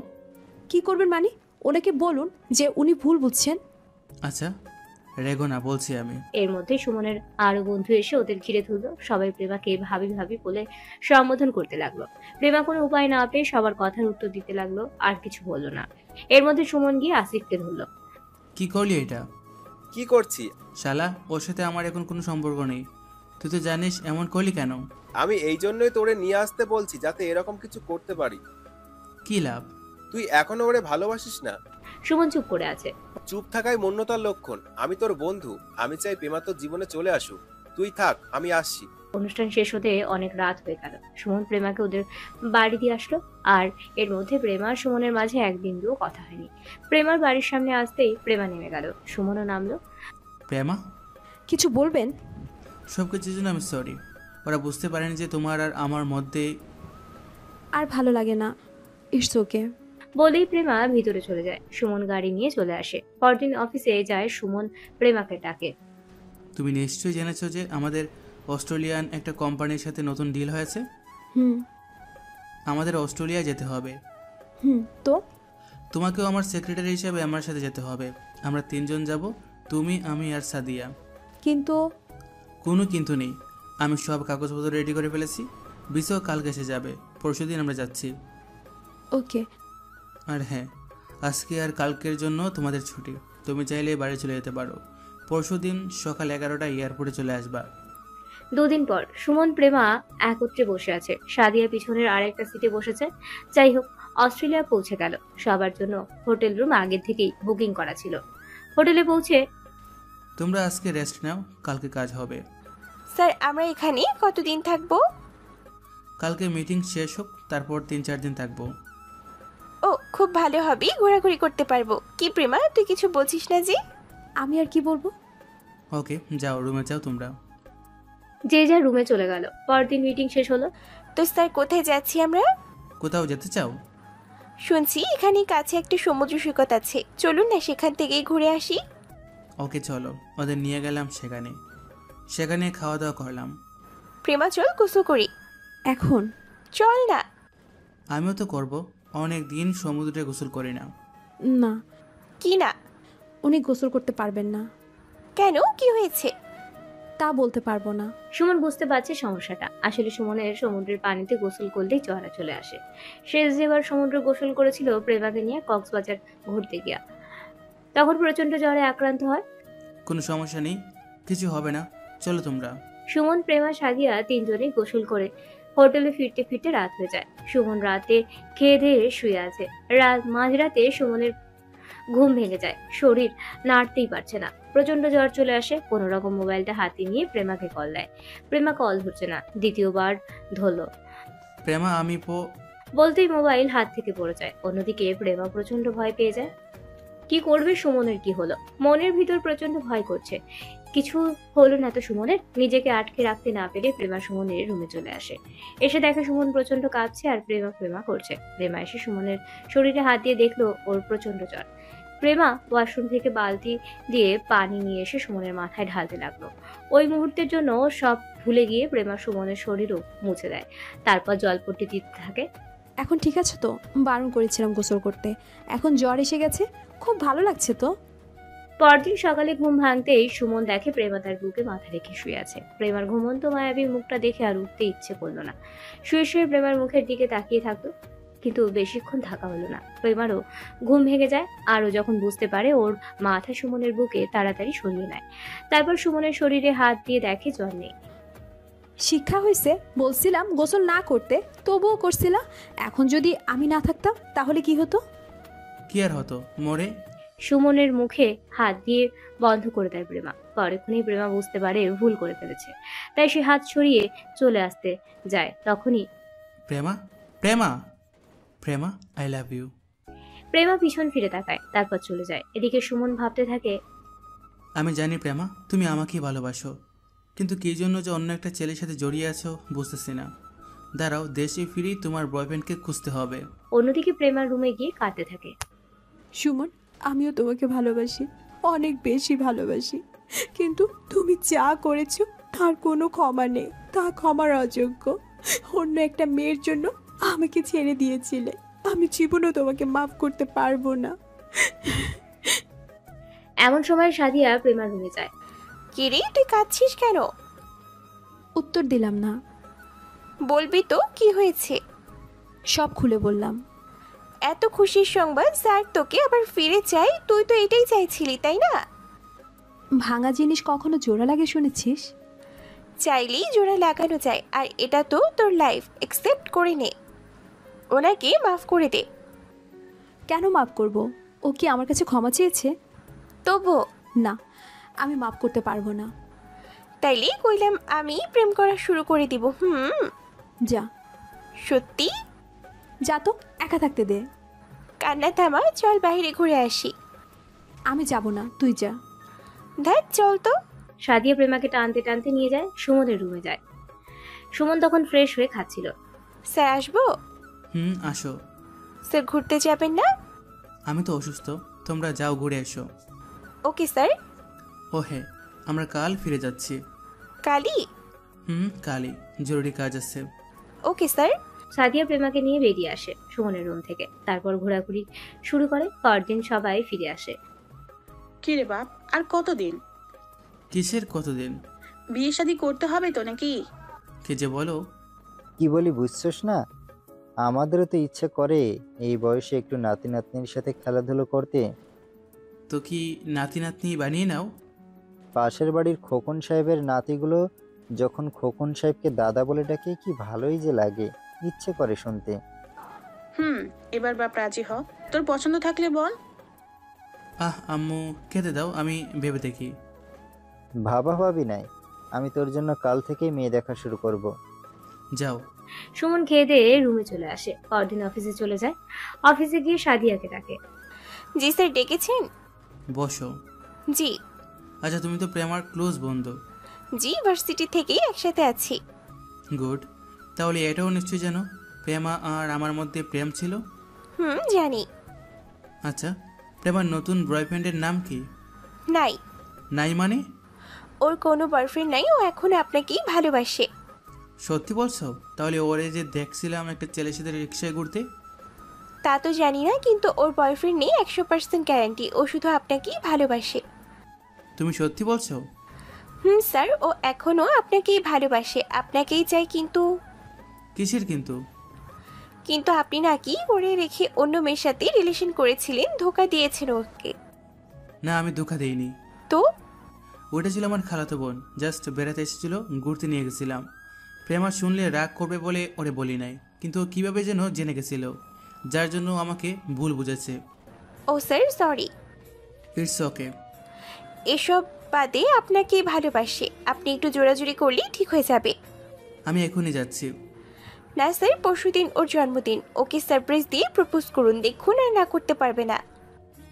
কি করবেন মানে? ওনাকে বলুন যে উনি ভুল বুঝছেন। আচ্ছা, রেগো না বলছি আমি। এর মধ্যে সুমনের আরো বন্ধু এসে ওদের ঘিরে ধরলো। সবাই প্রেমাকে ভাবি ভাবি বলে সম্বোধন করতে লাগলো। প্রেমা কোনো উপায় না পেয়ে সবার কথার উত্তর দিতে লাগলো, আর কিছু বললো না। এর মধ্যে সুমন গিয়ে আসিফকে ধরলো। কি করলি এটা? কি করছি? শালা, ওর সাথে আমার এখন কোনো সম্পর্ক নেই। তুই তো জানিস, এমন করলি কেন? আমি এই জন্যই তোরে নিয়ে আসতে বলছি, যাতে এরকম কিছু করতে পারি। কি লাভ? তুই এখনো ওরে ভালোবাসিস না? সুমন চুপ করে আছে। চুপ থাকাই মন্যতার লক্ষণ। আমি তোর বন্ধু, আমি চাই প্রেমা তোর জীবনে চলে আসুক। তুই থাক, আমি আসছি। অনুষ্ঠান শেষ হতে অনেক রাত হয়ে গেল। সুমন প্রেমাকে ওদের বাড়ি দিয়ে আসলো, আর এর মধ্যে প্রেমা আর সুমনের মাঝে এক বিন্দুও কথা হয়নি। প্রেমার বাড়ির সামনে আসতেই প্রেমা নেমে গেল, সুমনও নামলো। প্রেমা, কিছু বলবেন? সব কিছুর জন্য আমি সরি। ওরা বুঝতে পারেনি যে তোমার আর আমার মধ্যে। আর ভালো লাগে না। It's okay. বলেই প্রেমা ভিতরে চলে যায়। সুমন গাড়ি নিয়ে চলে আসে। পরদিন অফিসে যায় সুমন প্রেমাকে ডাকে। তুমি নিশ্চয়ই জেনেছো যে আমাদের অস্ট্রেলিয়ান একটা কোম্পানির সাথে নতুন ডিল হয়েছে। হুম আমাদের অস্ট্রেলিয়া যেতে হবে। তো তোমাকেও আমার সেক্রেটারি হিসেবে আমার সাথে যেতে হবে। আমরা 3 জন যাব, তুমি, আমি আর সাদিয়া। কিন্তু কোনো কিন্তু নেই। আমি সব কাগজপত্র রেডি করে ফেলেছি। বিসও কালকে এসে যাবে। পরশুদিন আমরা যাচ্ছি। ওকে। আর হ্যাঁ, আজকে আর কালকের জন্য তোমাদের ছুটি। তুমি চাইলে বাড়ি চলে যেতে পারো। পরশুদিন সকাল 11টায় এয়ারপোর্টে চলে আসবা। দুদিন পর সুমন প্রেমা একত্রে বসে আছে। সাদিয়া পিছনের আরেকটা সিটে বসেছে। যাই হোক, অস্ট্রেলিয়া পৌঁছে গেল। সবার জন্য হোটেল রুম আগে থেকেই বুকিং করা ছিল। হোটেলে পৌঁছে তোমরা আজকে রেস্ট নাও, কালকে কাজ হবে। স্যার, আমরা এখানে কতদিন থাকবো? কালকে মিটিং শেষ হোক, তারপর 3-4 দিন থাকবো। ও, খুব ভালো হবে, ঘোরাঘুরি করতে পারবো। কি প্রেমা, তুই কিছু বলছিস না যে? আমি আর কি বলবো? ওকে, যাও, রুমে যাও তোমরা। যে যার রুমে চলে গেল। পরদিন মিটিং শেষ হলো। তো স্যার, কোথায় যাচ্ছি আমরা? কোথাও যেতে চাও? শুনছি এখানে কাছে একটা সমুদ্র সৈকত আছে, চলুন না সেখান থেকেই ঘুরে আসি। ওকে চলো। ওদের নিয়ে গেলাম সেখানে খাওয়া দাওয়া করলাম। প্রেমা, চল গোসল করি। এখন? চল না। আমিও তো করব। অনেক দিন সমুদ্রে গোসল করি না। না। কি না? উনি গোসল করতে পারবেন না। কেন, কি হয়েছে? তা বলতে পারবো না। সুমন বুঝতে পারছে সমস্যাটা। আসলে সুমনের সমুদ্রের পানিতে গোসল করলেই চড়া চলে আসে। শেষ যেবার সমুদ্র গোসল করেছিল প্রেমাকে নিয়ে কক্সবাজার ঘুরতে গিয়া, তখন প্রচন্ড জ্বরে আক্রান্ত হয়। কোনো সমস্যা নেই, কিছু হবে না, চলো তোমরা। সুমন, প্রেমা, সাদিয়া 3 জনেই গোসল করে হোটেলে ফিরতে ফিরতে রাত হয়ে যায়। সুমন রাতে খেয়ে ধেয়ে শুয়ে আছে। মাঝরাতে সুমনের ঘুম ভেঙে যায়। শরীর নাড়তেই পারছে না। প্রচন্ড জ্বর চলে আসে। কোনো রকম মোবাইলটা হাতে নিয়ে প্রেমাকে কল দেয়। প্রেমা কল ধরছে না। দ্বিতীয়বার ধরলো। প্রেমা, আমি বলতেই মোবাইল হাত থেকে পড়ে যায়। অন্যদিকে প্রেমা প্রচন্ড ভয় পেয়ে যায়। কি করবে সুমনের কি হলো? মনের ভিতর প্রচন্ড ভয় করছে। কিছু হলো না তো সুমনের? নিজেকে আটকে রাখতে না পেরে প্রেমা সুমনের রুমে চলে আসে। এসে দেখে সুমন প্রচন্ড কাঁদছে আর প্রেমা করছে। প্রেমা এসে সুমনের শরীরে হাত দিয়ে দেখলো ওর প্রচন্ড জ্বর। প্রেমা ওয়াশরুম থেকে বালতি দিয়ে পানি নিয়ে এসে সুমনের মাথায় ঢালতে লাগলো। ওই মুহূর্তের জন্য সব ভুলে গিয়ে প্রেমা সুমনের শরীরও মুছে দেয়। তারপর জলপট্টি দিতে থাকে। এখন ঠিক আছে তো? বারণ করেছিলাম গোসল করতে, এখন জ্বর এসে গেছে, খুব ভালো লাগছে তো। পরদিন সকালে ঘুম ভাঙতেই সুমন দেখে প্রেমা তার বুকে মাথা রেখে শুয়ে আছে। প্রেমার ঘুমন্ত মায়াবী মুখটা দেখে আর উঠতে ইচ্ছে করলো না। শুয়ে শুয়ে প্রেমার মুখের দিকে তাকিয়ে থাকতো, কিন্তু বেশিক্ষণ থাকা হলো না। প্রেমারও ঘুম ভেঙে যায়। আরও যখন বুঝতে পারে ওর মাথা সুমনের বুকে, তাড়াতাড়ি সরিয়ে নেয়। তারপর সুমনের শরীরে হাত দিয়ে দেখে জ্বর নেই। শিক্ষা হয়েছে, বলছিলাম গোসল না করতে, তবুও করছিলা। এখন যদি আমি না থাকতাম তাহলে কি হতো? কি আর হতো, মরে। সুমনের মুখে হাত দিয়ে বন্ধ করে দেয় প্রেমা। পরেক্ষণেই প্রেমা বুঝতে পারে ভুল করে ফেলেছে, তাই সে হাত সরিয়ে চলে আসতে যায়। তখনই Prema, Prema, Prema, I love you. Prema পিছন ফিরে তাকায়, তারপর চলে যায়। এদিকে সুমন ভাবতে থাকে, আমি জানি প্রেমা, তুমি আমাকেই ভালোবাসো, কিন্তু কি জন্য যে অন্য একটা ছেলের সাথে জড়িয়ে আছো বুঝতেছি না। দাঁড়াও, দেশে ফিরি তোমার বয়ফ্রেন্ডকে খুঁজতে হবে। অন্যদিকে প্রেমার রুমে গিয়ে কাঁদতে থাকে। সুমন, আমিও তোমাকে ভালোবাসি, অনেক বেশি ভালোবাসি, কিন্তু তুমি যা করেছো তার কোনো ক্ষমা নেই, তা ক্ষমার অযোগ্য। অন্য একটা মেয়ের জন্য আমাকে ছেড়ে দিয়েছিলে, আমি জীবনও তোমাকে মাফ করতে পারবো না। এমন সময় সাদিয়া প্রেমার রুমে যায়। কি রে, তুই কাঁদছিস কেন? উত্তর দিলাম না। বলবি তো কি হয়েছে? সব খুলে বললাম। এত খুশির সংবাদ, স্যার তোকে আবার ফিরে চাই, তুই তো এটাই চাইছিলি তাই না? ভাঙা জিনিস কখনো জোড়া লাগে শুনেছিস? চাইলেই জোড়া লাগানো যায়, আর এটা তো তোর লাইফ, একসেপ্ট করে নে। ওনাকে মাফ করে দে। কেন মাফ করব? ও কি আমার কাছে ক্ষমা চেয়েছে? তবু না, আমি মাফ করতে পারবো না। তাইলে কইলাম আমি প্রেম করা শুরু করে দিব। যা। সত্যি? যা তো, একা থাকতে দে। কান্না থামা, চল বাইরে ঘুরে আসি। আমি যাব না, তুই যা। ধ্যাৎ, চল তো। সাদিয়া প্রেমাকে টানতে টানতে নিয়ে যায়, সুমনের রুমে যায়। সুমন তখন ফ্রেশ হয়ে খাচ্ছিল। স্যার আসবো? আসো। স্যার ঘুরতে যাবেন না? আমি তো অসুস্থ, তোমরা যাও ঘুরে এসো। Okay sir. ও হ্যাঁ, আমরা কাল ফিরে যাচ্ছি। কালই? কালই, জরুরি কাজ আছে। Okay sir. সাদিয়া প্রেমাকে নিয়ে বেরিয়ে আসে সুমনের রুম থেকে। তারপর ঘোরাঘুরি শুরু করে। পরদিন সবাই ফিরে আসে। কি রে বাপ, আর কতদিন? কিসের কতদিন? বিয়ে শাদী করতে হবে তো নাকি? কে যে বলো। কি বলি বুঝছস না? আমাদেরও তো ইচ্ছে করে এই বয়সে একটু নাতি নাতনির সাথে খেলাধুলো করতে। তো কি নাতি নাতনি বানিয়ে নাও। পাশের বাড়ির খোকন সাহেবের নাতিগুলো যখন খোকন সাহেবকে দাদা বলে ডাকে, কি ভালোই যে লাগে, ইচ্ছে করে শুনতে। এবার বাপ রাজি হ, তোর পছন্দ থাকলে বল। আম্মু খেতে দাও, আমি ভেবে দেখি। ভাবা ভাবি নাই, আমি তোর জন্য কাল থেকেই মেয়ে দেখা শুরু করব। যাও। সুমন খেয়ে দিয়ে রুমে চলে আসে। পরদিন অফিসে চলে যায়। অফিসে গিয়ে সাদিয়াকে ডাকে। জি স্যার, ডেকেছেন? বসো। জি। আচ্ছা, তুমি তো প্রেমার ক্লোজ বন্ধু। জি, ভার্সিটি থেকেই একসাথে আছি। গুড। তাহলে এটাও নিশ্চয়ই জানো প্রেমা আর আমার মধ্যে প্রেম ছিল। জানি। আচ্ছা, প্রেমার নতুন বয়ফ্রেন্ডের নাম কি? নাই। নাই মানে? ওর কোনো বয়ফ্রেন্ড নাই, ও এখন আপনাকেই ভালোবাসে। সত্যি বলছো? তাহলে ওরে যে দেখছিলাম একটা ছেলের সাথে রিক্সায় ঘুরতে। তা তো জানি না, কিন্তু ওর বয়ফ্রেন্ড নেই, 100% গ্যারান্টি। ও শুধু আপনাকেই ভালোবাসে। তুমি সত্যি বলছো? স্যার, ও এখনো আপনাকেই ভালোবাসে, আপনাকেই চাই। কিন্তু? কিসের কিন্তু? কিন্তু আপনি নাকি ওরে রেখে অন্য মেয়ের সাথে রিলেশন করেছিলেন, ধোকা দিয়েছেন ওকে। না, আমি ধোকা দেইনি তো? ওটা ছিল আমার খালাতো বোন, জাস্ট বেড়াতে এসেছিল, ঘুরতে নিয়ে গেছিলাম। প্রেমা শুনলে রাগ করবে বলে ওরে বলি নাই, কিন্তু ও কীভাবে যেন জেনে গেছিল, যার জন্য আমাকে ভুল বুঝেছে। ও স্যার, সরি। It's okay. এসব বাদে আপনাকেই ভালোবাসে, আপনি একটু জোরাজুরি করলেই ঠিক হয়ে যাবে। আমি এখনই যাচ্ছি। না স্যার, পরশুদিন ওর জন্মদিন, ওকে সারপ্রাইজ দিয়ে প্রপোজ করুন, দেখুন আর না করতে পারবে না।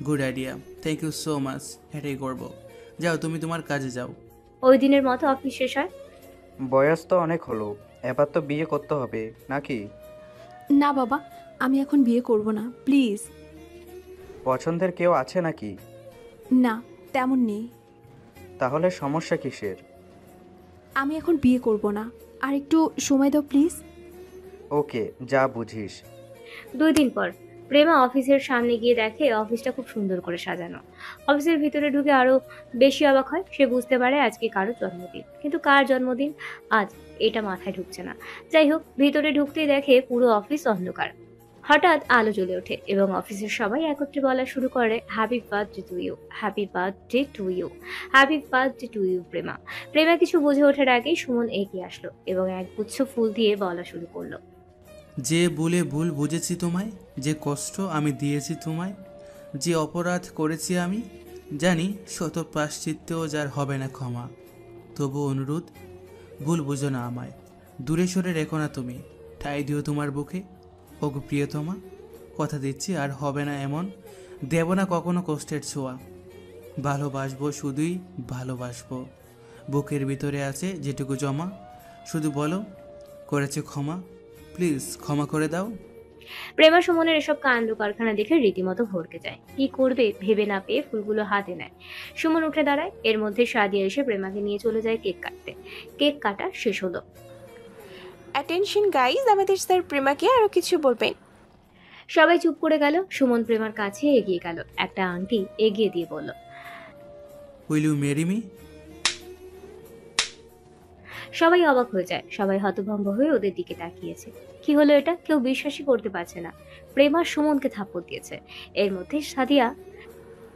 Good idea, thank you so much. এটাই করবো। যাও, তুমি তোমার কাজে যাও। ওই দিনের মতো অফিস শেষ হয়। বয়স তো অনেক হলো, এবার তো বিয়ে করতে হবে নাকি? না বাবা, আমি এখন বিয়ে করব না, প্লিজ। পছন্দের কেউ আছে নাকি? না, তেমন নেই। তাহলে সমস্যা কিসের? আমি এখন বিয়ে করব না, আর একটু সময় দাও প্লিজ। ওকে, যা বুঝিস। 2 দিন পর প্রেমা অফিসের সামনে গিয়ে দেখে অফিসটা খুব সুন্দর করে সাজানো। অফিসের ভিতরে ঢুকে আরো বেশি অবাক হয়। সে বুঝতে পারে আজকে কারো জন্মদিন, কিন্তু কার জন্মদিন আজ এটা মাথায় ঢুকছে না। যাই হোক, ভিতরে ঢুকতেই দেখে পুরো অফিস অন্ধকার। হঠাৎ আলো জ্বলে ওঠে এবং অফিসের সবাই একত্রে বলা শুরু করে, happy birthday to you, happy birthday to you, happy birthday to you Prema. Prema কিছু বুঝে ওঠার আগেই সুমন এগিয়ে আসলো এবং এক গুচ্ছ ফুল দিয়ে বলা শুরু করলো, যে বলে ভুল বুঝেছি তোমায়, যে কষ্ট আমি দিয়েছি তোমায়, যে অপরাধ করেছি আমি, জানি শত প্রায়শ্চিত্তেও যার হবে না ক্ষমা। তবু অনুরোধ, ভুল বুঝো না আমায়, দূরে সরে রেখো না তুমি, ঠাই দিও তোমার বুকে। ওগো প্রিয়তমা, কথা দিচ্ছি আর হবে না এমন, দেব না কখনো কষ্টের ছোঁয়া। ভালোবাসবো, শুধুই ভালোবাসবো, বুকের ভিতরে আছে যেটুকু জমা। শুধু বলো, করেছে ক্ষমা, প্লিজ ক্ষমা করে দাও। প্রেমা সুমনের এসব কাণ্ড কারখানা দেখে রীতিমতো ভরকে যায়। কি করবে ভেবে না পেয়ে ফুলগুলো হাতে নেয়। সুমন উঠে দাঁড়ায়। এর মধ্যে সাদিয়া এসে প্রেমাকে নিয়ে চলে যায় কেক কাটতে। কেক কাটা শেষ হলো। অ্যাটেনশন গাইজ, আমাদের স্যার প্রেমাকে আরো কিছু বলবেন। সবাই চুপ করে গেল। সুমন প্রেমার কাছে এগিয়ে গেল, একটা আংটি এগিয়ে দিয়ে বলল, উইল ইউ মেরি মি? সবাই অবাক হয়ে যায়, সবাই হতভম্ব হয়ে ওদের দিকে তাকিয়েছে। কি হলো এটা? কেউ বিশ্বাসই করতে পারছে না। প্রেমা সুমনকে থাপ্পড় দিয়েছে। এর মধ্যে সাদিয়া।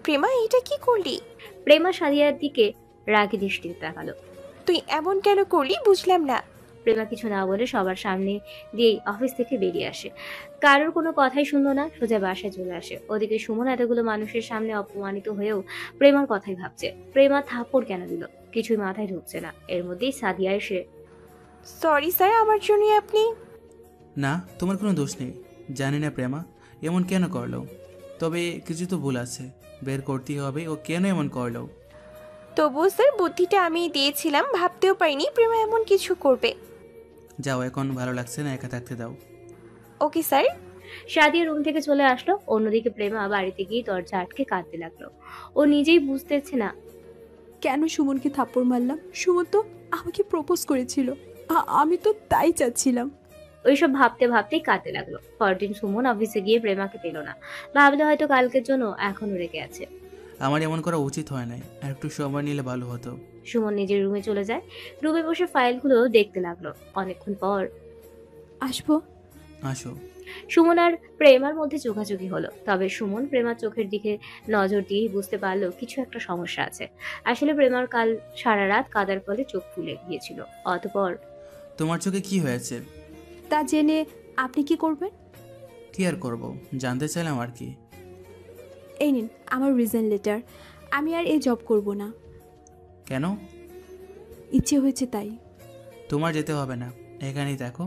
প্রেমা এটা কি করলি? প্রেমা সাদিয়ার দিকে রাগী দৃষ্টিতে তাকালো। তুই এমন কেন করলি বুঝলাম না। প্রেমা কিছু না বলে সবার সামনে দিয়েই অফিস থেকে বেরিয়ে আসে। কারোর কোনো কথাই শুনলো না, সোজা বাসায় চলে আসে। ওদিকে সুমন এতগুলো মানুষের সামনে অপমানিত হয়েও প্রেমার কথাই ভাবছে। প্রেমা থাপ্পড় কেন দিল কিছুই মাথায় ঢুকছে না। এর মধ্যেই সাদিয়া এসে। সরি স্যার, আমার জন্য আপনি। না, তোমার কোনো দোষ নেই। জানি না প্রেমা এমন কেন করলো, তবে কিছু তো ভুল আছে, বের করতেই হবে ও কেন এমন করলো। তবুও স্যার বুদ্ধিটা আমি দিয়েছিলাম, ভাবতেও পারিনি প্রেমা এমন কিছু করবে। যাও, এখন ভালো লাগছে না, একা থাকতে দাও। Okay sir. সাদিয়া রুম থেকে চলে আসলো। অন্যদিকে প্রেমা বাড়িতে গিয়ে দরজা আটকে কাঁদতে লাগলো। ও নিজেই বুঝতেছে না কেন সুমনকে থাপ্পড় মারলাম। সুমন তো আমাকে প্রপোজ করেছিল, আমি তো তাই চাচ্ছিলাম। ওইসব ভাবতে ভাবতেই কাঁদতে লাগলো। পরদিন সুমন অফিসে গিয়ে প্রেমাকে পেল না। ভাবলে হয়তো কালকের জন্য এখনো রেখে আছে। আমার এমন করা উচিত হয় নাই, আর একটু সময় নিলে ভালো হতো। সুমন নিজের রুমে চলে যায়। রুমে বসে ফাইলগুলো দেখতে লাগলো। অনেকক্ষণ পর আসবো। আসো। সুমন আর প্রেমার মধ্যে চোখাচোখি হলো। তবে সুমন প্রেমার চোখের দিকে নজর দিয়ে বুঝতে পারলো কিছু একটা সমস্যা আছে। আসলে প্রেমার কাল সারা রাত কাদার ফলে চোখ ফুলে গিয়েছিল। অতঃপর তোমার চোখে কি হয়েছে? তা জেনে আপনি কি করবেন? কি আর করবো, জানতে চাইলাম আর কি। এই নিন আমার রিজাইন লেটার। আমি আর এই জব করব না। কেন? ইচ্ছে হয়েছে তাই। তোমার যেতে হবে না, এখানেই দেখো।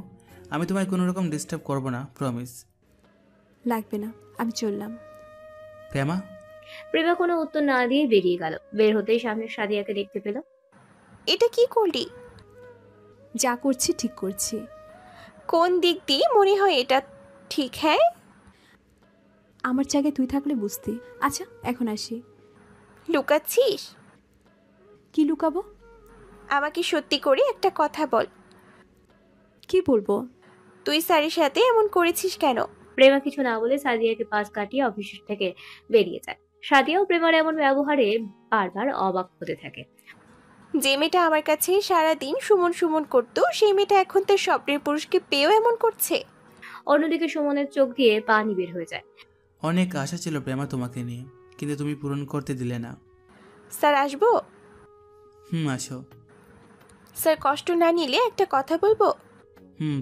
আমি তোমায় কোনো রকম ডিস্টার্ব করবো না, প্রমিস। লাগবে না, আমি চললাম। প্রেমা? প্রেমা কোনো উত্তর না দিয়ে বেরিয়ে গেল। বের হতেই সামনে সাদিয়াকে দেখতে পেল। এটা কি করলি? যা করছি ঠিক করছি। কোন দিক দিয়ে মনে হয় এটা ঠিক? হ্যাঁ, আমার জায়গায় তুই থাকলে বুঝতি। আচ্ছা এখন আসি। লুকাচ্ছিস? কি লুকাবো? আমাকে সত্যি করে একটা কথা বল। কি বলবো? তুই স্যারের সাথে এমন করেছিস কেন? প্রেমা কিছু না বলে সাদিয়াকে পাশ কাটিয়ে অফিস থেকে বেরিয়ে যায়। সাদিয়াও প্রেমার এমন ব্যবহারে বারবার অবাক হতে থাকে। যে মেয়েটা আমার কাছে সারাদিন সুমন সুমন করতো, সেই মেয়েটা এখন তার স্বপ্নের পুরুষকে পেয়েও এমন করছে। অন্যদিকে সুমনের চোখ দিয়ে পানি বের হয়ে যায়। অনেক আশা ছিল প্রেমা তোমাকে নিয়ে, কিন্তু তুমি পূরণ করতে দিলে না। স্যার আসবো? আসো। স্যার কষ্ট না নিলে একটা কথা বলবো।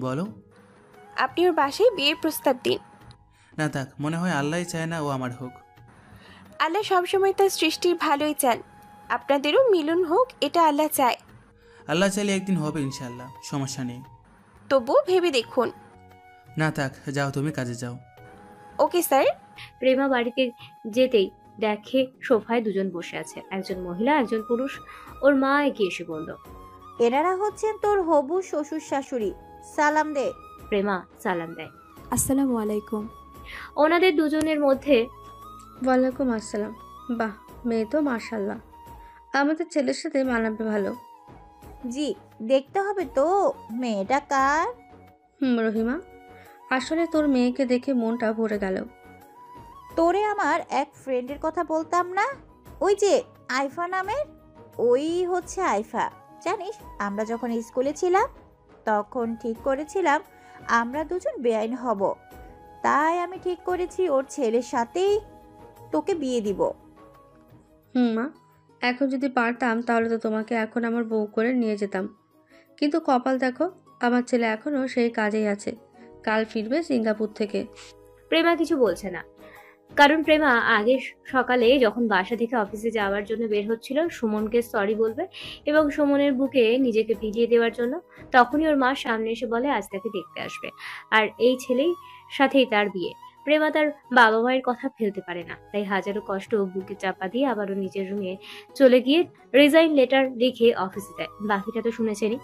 বলো। আপনি ওর বাসায় বিয়ের প্রস্তাব দিন। না থাক, মনে হয় আল্লাহই চায় না ও আমার হোক। আল্লাহ সবসময় তার সৃষ্টির ভালোই চান। আপনাদেরও মিলন হোক, এটা আল্লাহ চায়। আল্লাহ চাইলে একদিন হবে ইনশাল্লাহ, সমস্যা নেই। তবুও ভেবে দেখুন। না থাক, যাও তুমি কাজে যাও। Okay sir. প্রেমা বাড়িতে যেতেই দেখে সোফায় দুজন বসে আছে, একজন মহিলা একজন পুরুষ। ওর মা এগিয়ে এসে বলল, এনারা হচ্ছেন তোর হবু শ্বশুর শাশুড়ি, সালাম দে। প্রেমা সালাম দেয়। আসসালামু আলাইকুম। ওনাদের দুজনের মধ্যে ওয়ালাইকুম আসসালাম। বাহ, মেয়ে তো মাশাল্লাহ, আমাদের ছেলের সাথে মানাবে ভালো। জি, দেখতে হবে তো মেয়েটা কার। রহিমা, আসলে তোর মেয়েকে দেখে মনটা ভরে গেল। তোরে আমার এক ফ্রেন্ডের কথা বলতাম না, ওই যে আইফা নামের, ওই হচ্ছে আইফা। জানিস আমরা যখন স্কুলে ছিলাম তখন ঠিক করেছিলাম আমরা দুজন বেআইন হব, তাই আমি ঠিক করেছি ওর ছেলের সাথেই তোকে বিয়ে দিব। মা, এখন যদি পারতাম তাহলে তো তোমাকে এখন আমার বউ করে নিয়ে যেতাম, কিন্তু কপাল দেখো, আমার ছেলে এখনো সেই কাজেই আছে, কাল ফিরবে সিঙ্গাপুর থেকে। প্রেমা কিছু বলছে না, কারণ প্রেমা আগে সকালে যখন বাসা থেকে অফিসে যাওয়ার জন্য বের হচ্ছিল সুমনকে সরি বলবে এবং সুমনের বুকে নিজেকে ভিজিয়ে দেওয়ার জন্য, তখনই ওর মা সামনে এসে বলে আজ তাকে দেখতে আসবে, আর এই ছেলেই সাথেই তার বিয়ে। প্রেমা তার বাবা মায়ের কথা ফেলতে পারে না, তাই হাজারো কষ্ট বুকে চাপা দিয়ে আবারও নিজের রুমে চলে গিয়ে রিজাইন লেটার লিখে অফিসে যায়। বাকিটা তো শুনেছেনই।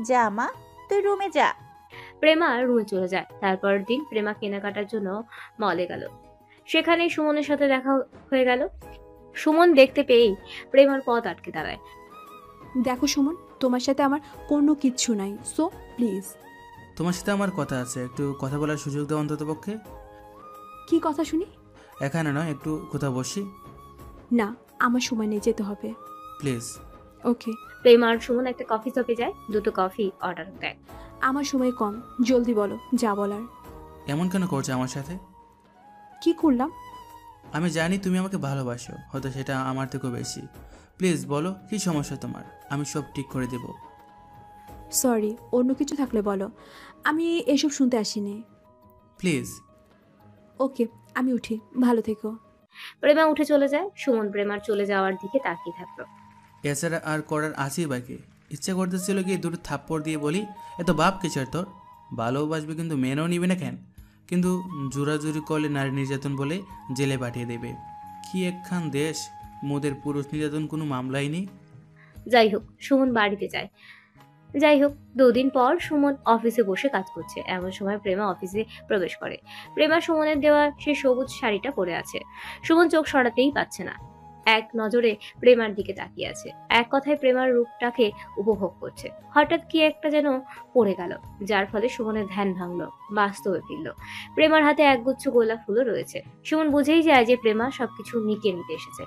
যা মা, তুই রুমে যা। প্রেমা রুমে চলে যায়। তারপর দিন প্রেমা কেনাকাটার জন্য মলে গেল। সেখানে সুমনের সাথে দেখা হয়ে গেল। সুমন দেখতে পেয়েই প্রেমার পথ আটকে দাঁড়ায়। দেখো সুমন, তোমার সাথে আমার কোনো কিচ্ছু নাই, সো প্লিজ। তোমার সাথে আমার কথা আছে, একটু কথা বলার সুযোগ দাও অন্তত পক্ষে। কি কথা শুনি? এখানে নয়, একটু কোথাও বসি। না, আমার সময় নেই, যেতে হবে। প্লিজ। ওকে। প্রেমা আর সুমন একটা কফি শপে যায়, দুটো কফি অর্ডার দেয়। আমার সময় কম, জলদি বলো যা বলার। এমন কেন করছো আমার সাথে? কি করলাম? আমি জানি তুমি আমাকে ভালোবাসো, হয়তো সেটা আমার থেকেও বেশি। প্লিজ বলো কি সমস্যা তোমার, আমি সব ঠিক করে দেব। সরি, অন্য কিছু থাকলে বলো, আমি এসব শুনতে আসিনি। প্লিজ। ওকে, আমি উঠি, ভালো থেকো। প্রেমা উঠে চলে যায়। সুমন প্রেমার চলে যাওয়ার দিকে তাকিয়ে থাকলো। এছাড়া আর করার আছেই বাকি। ইচ্ছা করতেছিল কি দুটো থাপ্পড় দিয়ে বলি, এত বাপ কিসের তোর, ভালোবাসবে কিন্তু মেনেও নিবে না কেন, কিন্তু জোরাজুরি করলে নারী নির্যাতন বলে জেলে পাঠিয়ে দেবে। কি একখান দেশ, মোদের পুরুষ নির্যাতন কোনো মামলাই নেই। যাই হোক, সুমন বাড়িতে যায়। যাই হোক, 2 দিন পর সুমন অফিসে বসে কাজ করছে। এমন সময় প্রেমা অফিসে প্রবেশ করে। প্রেমা সুমনের দেওয়া সে সবুজ শাড়িটা পরে আছে। সুমন চোখ সরাতেই পাচ্ছে না, এক নজরে প্রেমার দিকে তাকিয়ে আছে। এক কথায় প্রেমার রূপটাকে উপভোগ করছে। হঠাৎ কি একটা যেন পড়ে গেল, যার ফলে সুমনের ধ্যান ভাঙলো, বাস্তবে ফিরল। প্রেমার হাতে একগুচ্ছ গোলাপ ফুলও রয়েছে। সুমন বুঝেই যায় যে প্রেমা সবকিছু নিতে এসেছে।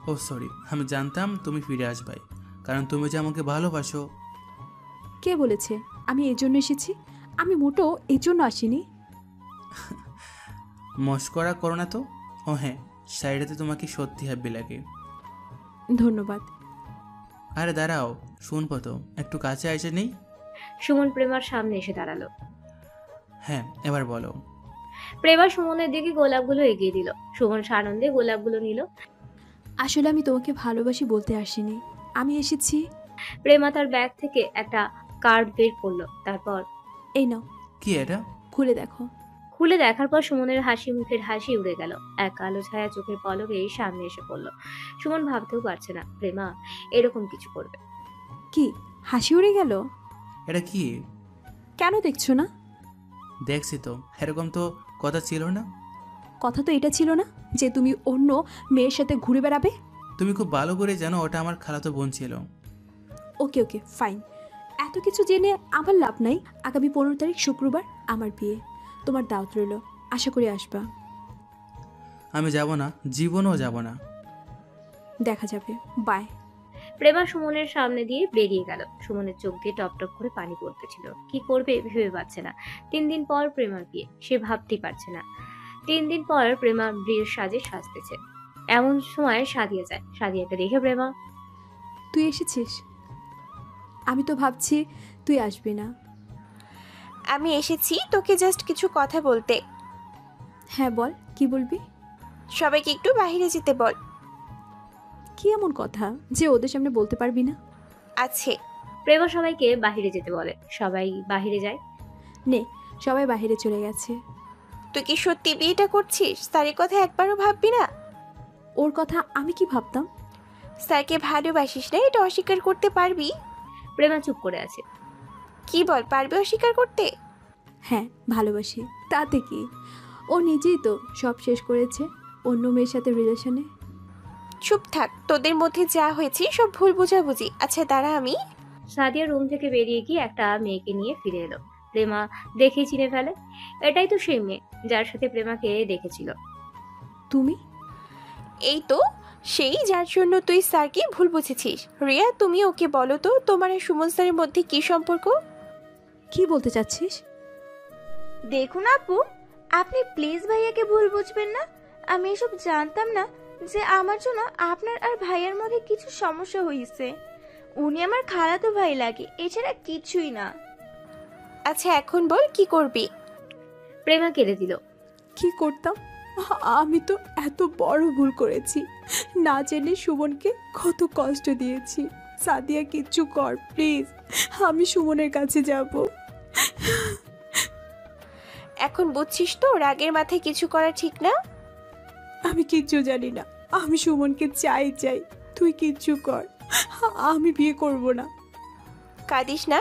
ও সরি, আমি জানতাম তুমি ফিরে আসবাই, কারণ তুমি যে আমাকে ভালোবাসো। কে বলেছে আমি এই জন্য এসেছি? আমি মোটো এই জন্য আসিনি। মস্করা করো না তো। ও হ্যাঁ, শাড়িটাতে তোমাকে সত্যি হ্যাপি লাগে। ধন্যবাদ। আরে দাঁড়াও, শুনবো তো, একটু কাছে এসে নেই। সুমন প্রেমার সামনে এসে দাঁড়ালো। হ্যাঁ, এবার বলো। প্রেমা সুমনের দিকে গোলাপগুলো এগিয়ে দিল। সুমন সানন্দে গোলাপগুলো নিল। আসলে আমি তোমাকে ভালোবাসি বলতে আসিনি, আমি এসেছি। প্রেমা তার ব্যাগ থেকে একটা কার্ড বের করলো। তারপর, এই নাও। কি এটা? খুলে দেখো। খুলে দেখার পর সুমনের মুখের হাসি উড়ে গেল। এক কালো ছায়া চোখের পলকে সামনে এসে পড়ল। সুমন ভাবতেও পারছে না প্রেমা এরকম কিছু করবে। কি হাসি উড়ে গেল? এটা কি? কেন দেখছো না? দেখছি তো, এরকম তো কথা ছিল না। কথা তো এটা ছিল না যে তুমি অন্য মেয়ের সাথে ঘুরে বেড়াবে। তুমি খুব ভালো করে জানো ওটা আমার খালাতো বোন ছিল। ওকে ওকে ফাইন, এত কিছু জেনে আমার লাভ নাই। আগামী 15 তারিখ শুক্রবার আমার বিয়ে, তোমার দাওয়াত রইল, আশা করি আসবা। আমি যাব না, জীবনও যাব না। দেখা যাবে, বাই। প্রেমা সুমনের সামনে দিয়ে বেরিয়ে গেল। সুমনের চোখ দিয়ে টপ টপ করে পানি পড়তেছিল। কি করবে ভেবে পাচ্ছে না। 3 দিন পর প্রেমার বিয়ে, সে ভাবতেই পারছে না। 3 দিন পর প্রেমা বিয়ের সাজে সাজতেছে। এমন সময় সাদিয়া যায়। সাদিয়াকে দেখে প্রেমা, তুই এসেছিস? আমি তো ভাবছি তুই আসবি না। আমি এসেছি তোকে জাস্ট কিছু কথা বলতে। হ্যাঁ বল, কি বলবি? সবাইকে একটু বাইরে যেতে বল। কি এমন কথা যে ওদের সামনে বলতে পারবি না? আছে। প্রেমা সবাইকে বাইরে যেতে বলে। সবাই বাইরে যায়। নে, সবাই বাইরে চলে গেছে। তুই কি সত্যি বিয়েটা করছিস? স্যারের কথা একবারও ভাববি না? ওর কথা আমি কি ভাবতাম? স্যারকে ভালোবাসিস না, এটা অস্বীকার করতে পারবি? প্রেমা চুপ করে আছে। কি বল, পারবি অস্বীকার করতে? হ্যাঁ ভালোবাসি, তাতে কি? ও নিজেই তো সব শেষ করেছে অন্য মেয়ের সাথে রিলেশনে। চুপ থাক, তোদের মধ্যে যা হয়েছে সব ভুল বোঝাবুঝি। আচ্ছা দাঁড়া, আমি। সাদিয়া রুম থেকে বেরিয়ে গিয়ে একটা মেয়েকে নিয়ে ফিরে এলো। প্রেমা দেখেই চিনে ফেলে, এটাই তো সেই মেয়ে যার সাথে প্রেমাকে দেখেছিল। তুমি? এই তো সেই যার জন্য তুই স্যারকে ভুল বুঝেছিস। রিয়া, তুমি ওকে বলো তো তোমার আর সুমন স্যারের মধ্যে কি সম্পর্ক? কি বলতে চাচ্ছিস? দেখুন আপু, আপনি প্লিজ ভাইয়াকে ভুল বুঝবেন না। আমি এসব জানতাম না যে আমার জন্য আপনার আর ভাইয়ার মধ্যে কিছু সমস্যা হয়েছে। উনি আমার খালাতো ভাই লাগে, এছাড়া কিছুই না। আচ্ছা এখন বল কি করবি? প্রেমা কেঁদে দিল। কি করতাম? আমি তো এত বড় ভুল করেছি, না জেনে সুমনকে কত কষ্ট দিয়েছি। সাদিয়া কিচ্ছু কর প্লিজ, আমি সুমনের কাছে যাব। এখন বুঝছিস তো রাগের মাথায় কিছু করা ঠিক না? আমি কিচ্ছু জানি না, আমি সুমনকে চাই, তুই কিচ্ছু কর, আমি বিয়ে করব না। কাঁদিস না,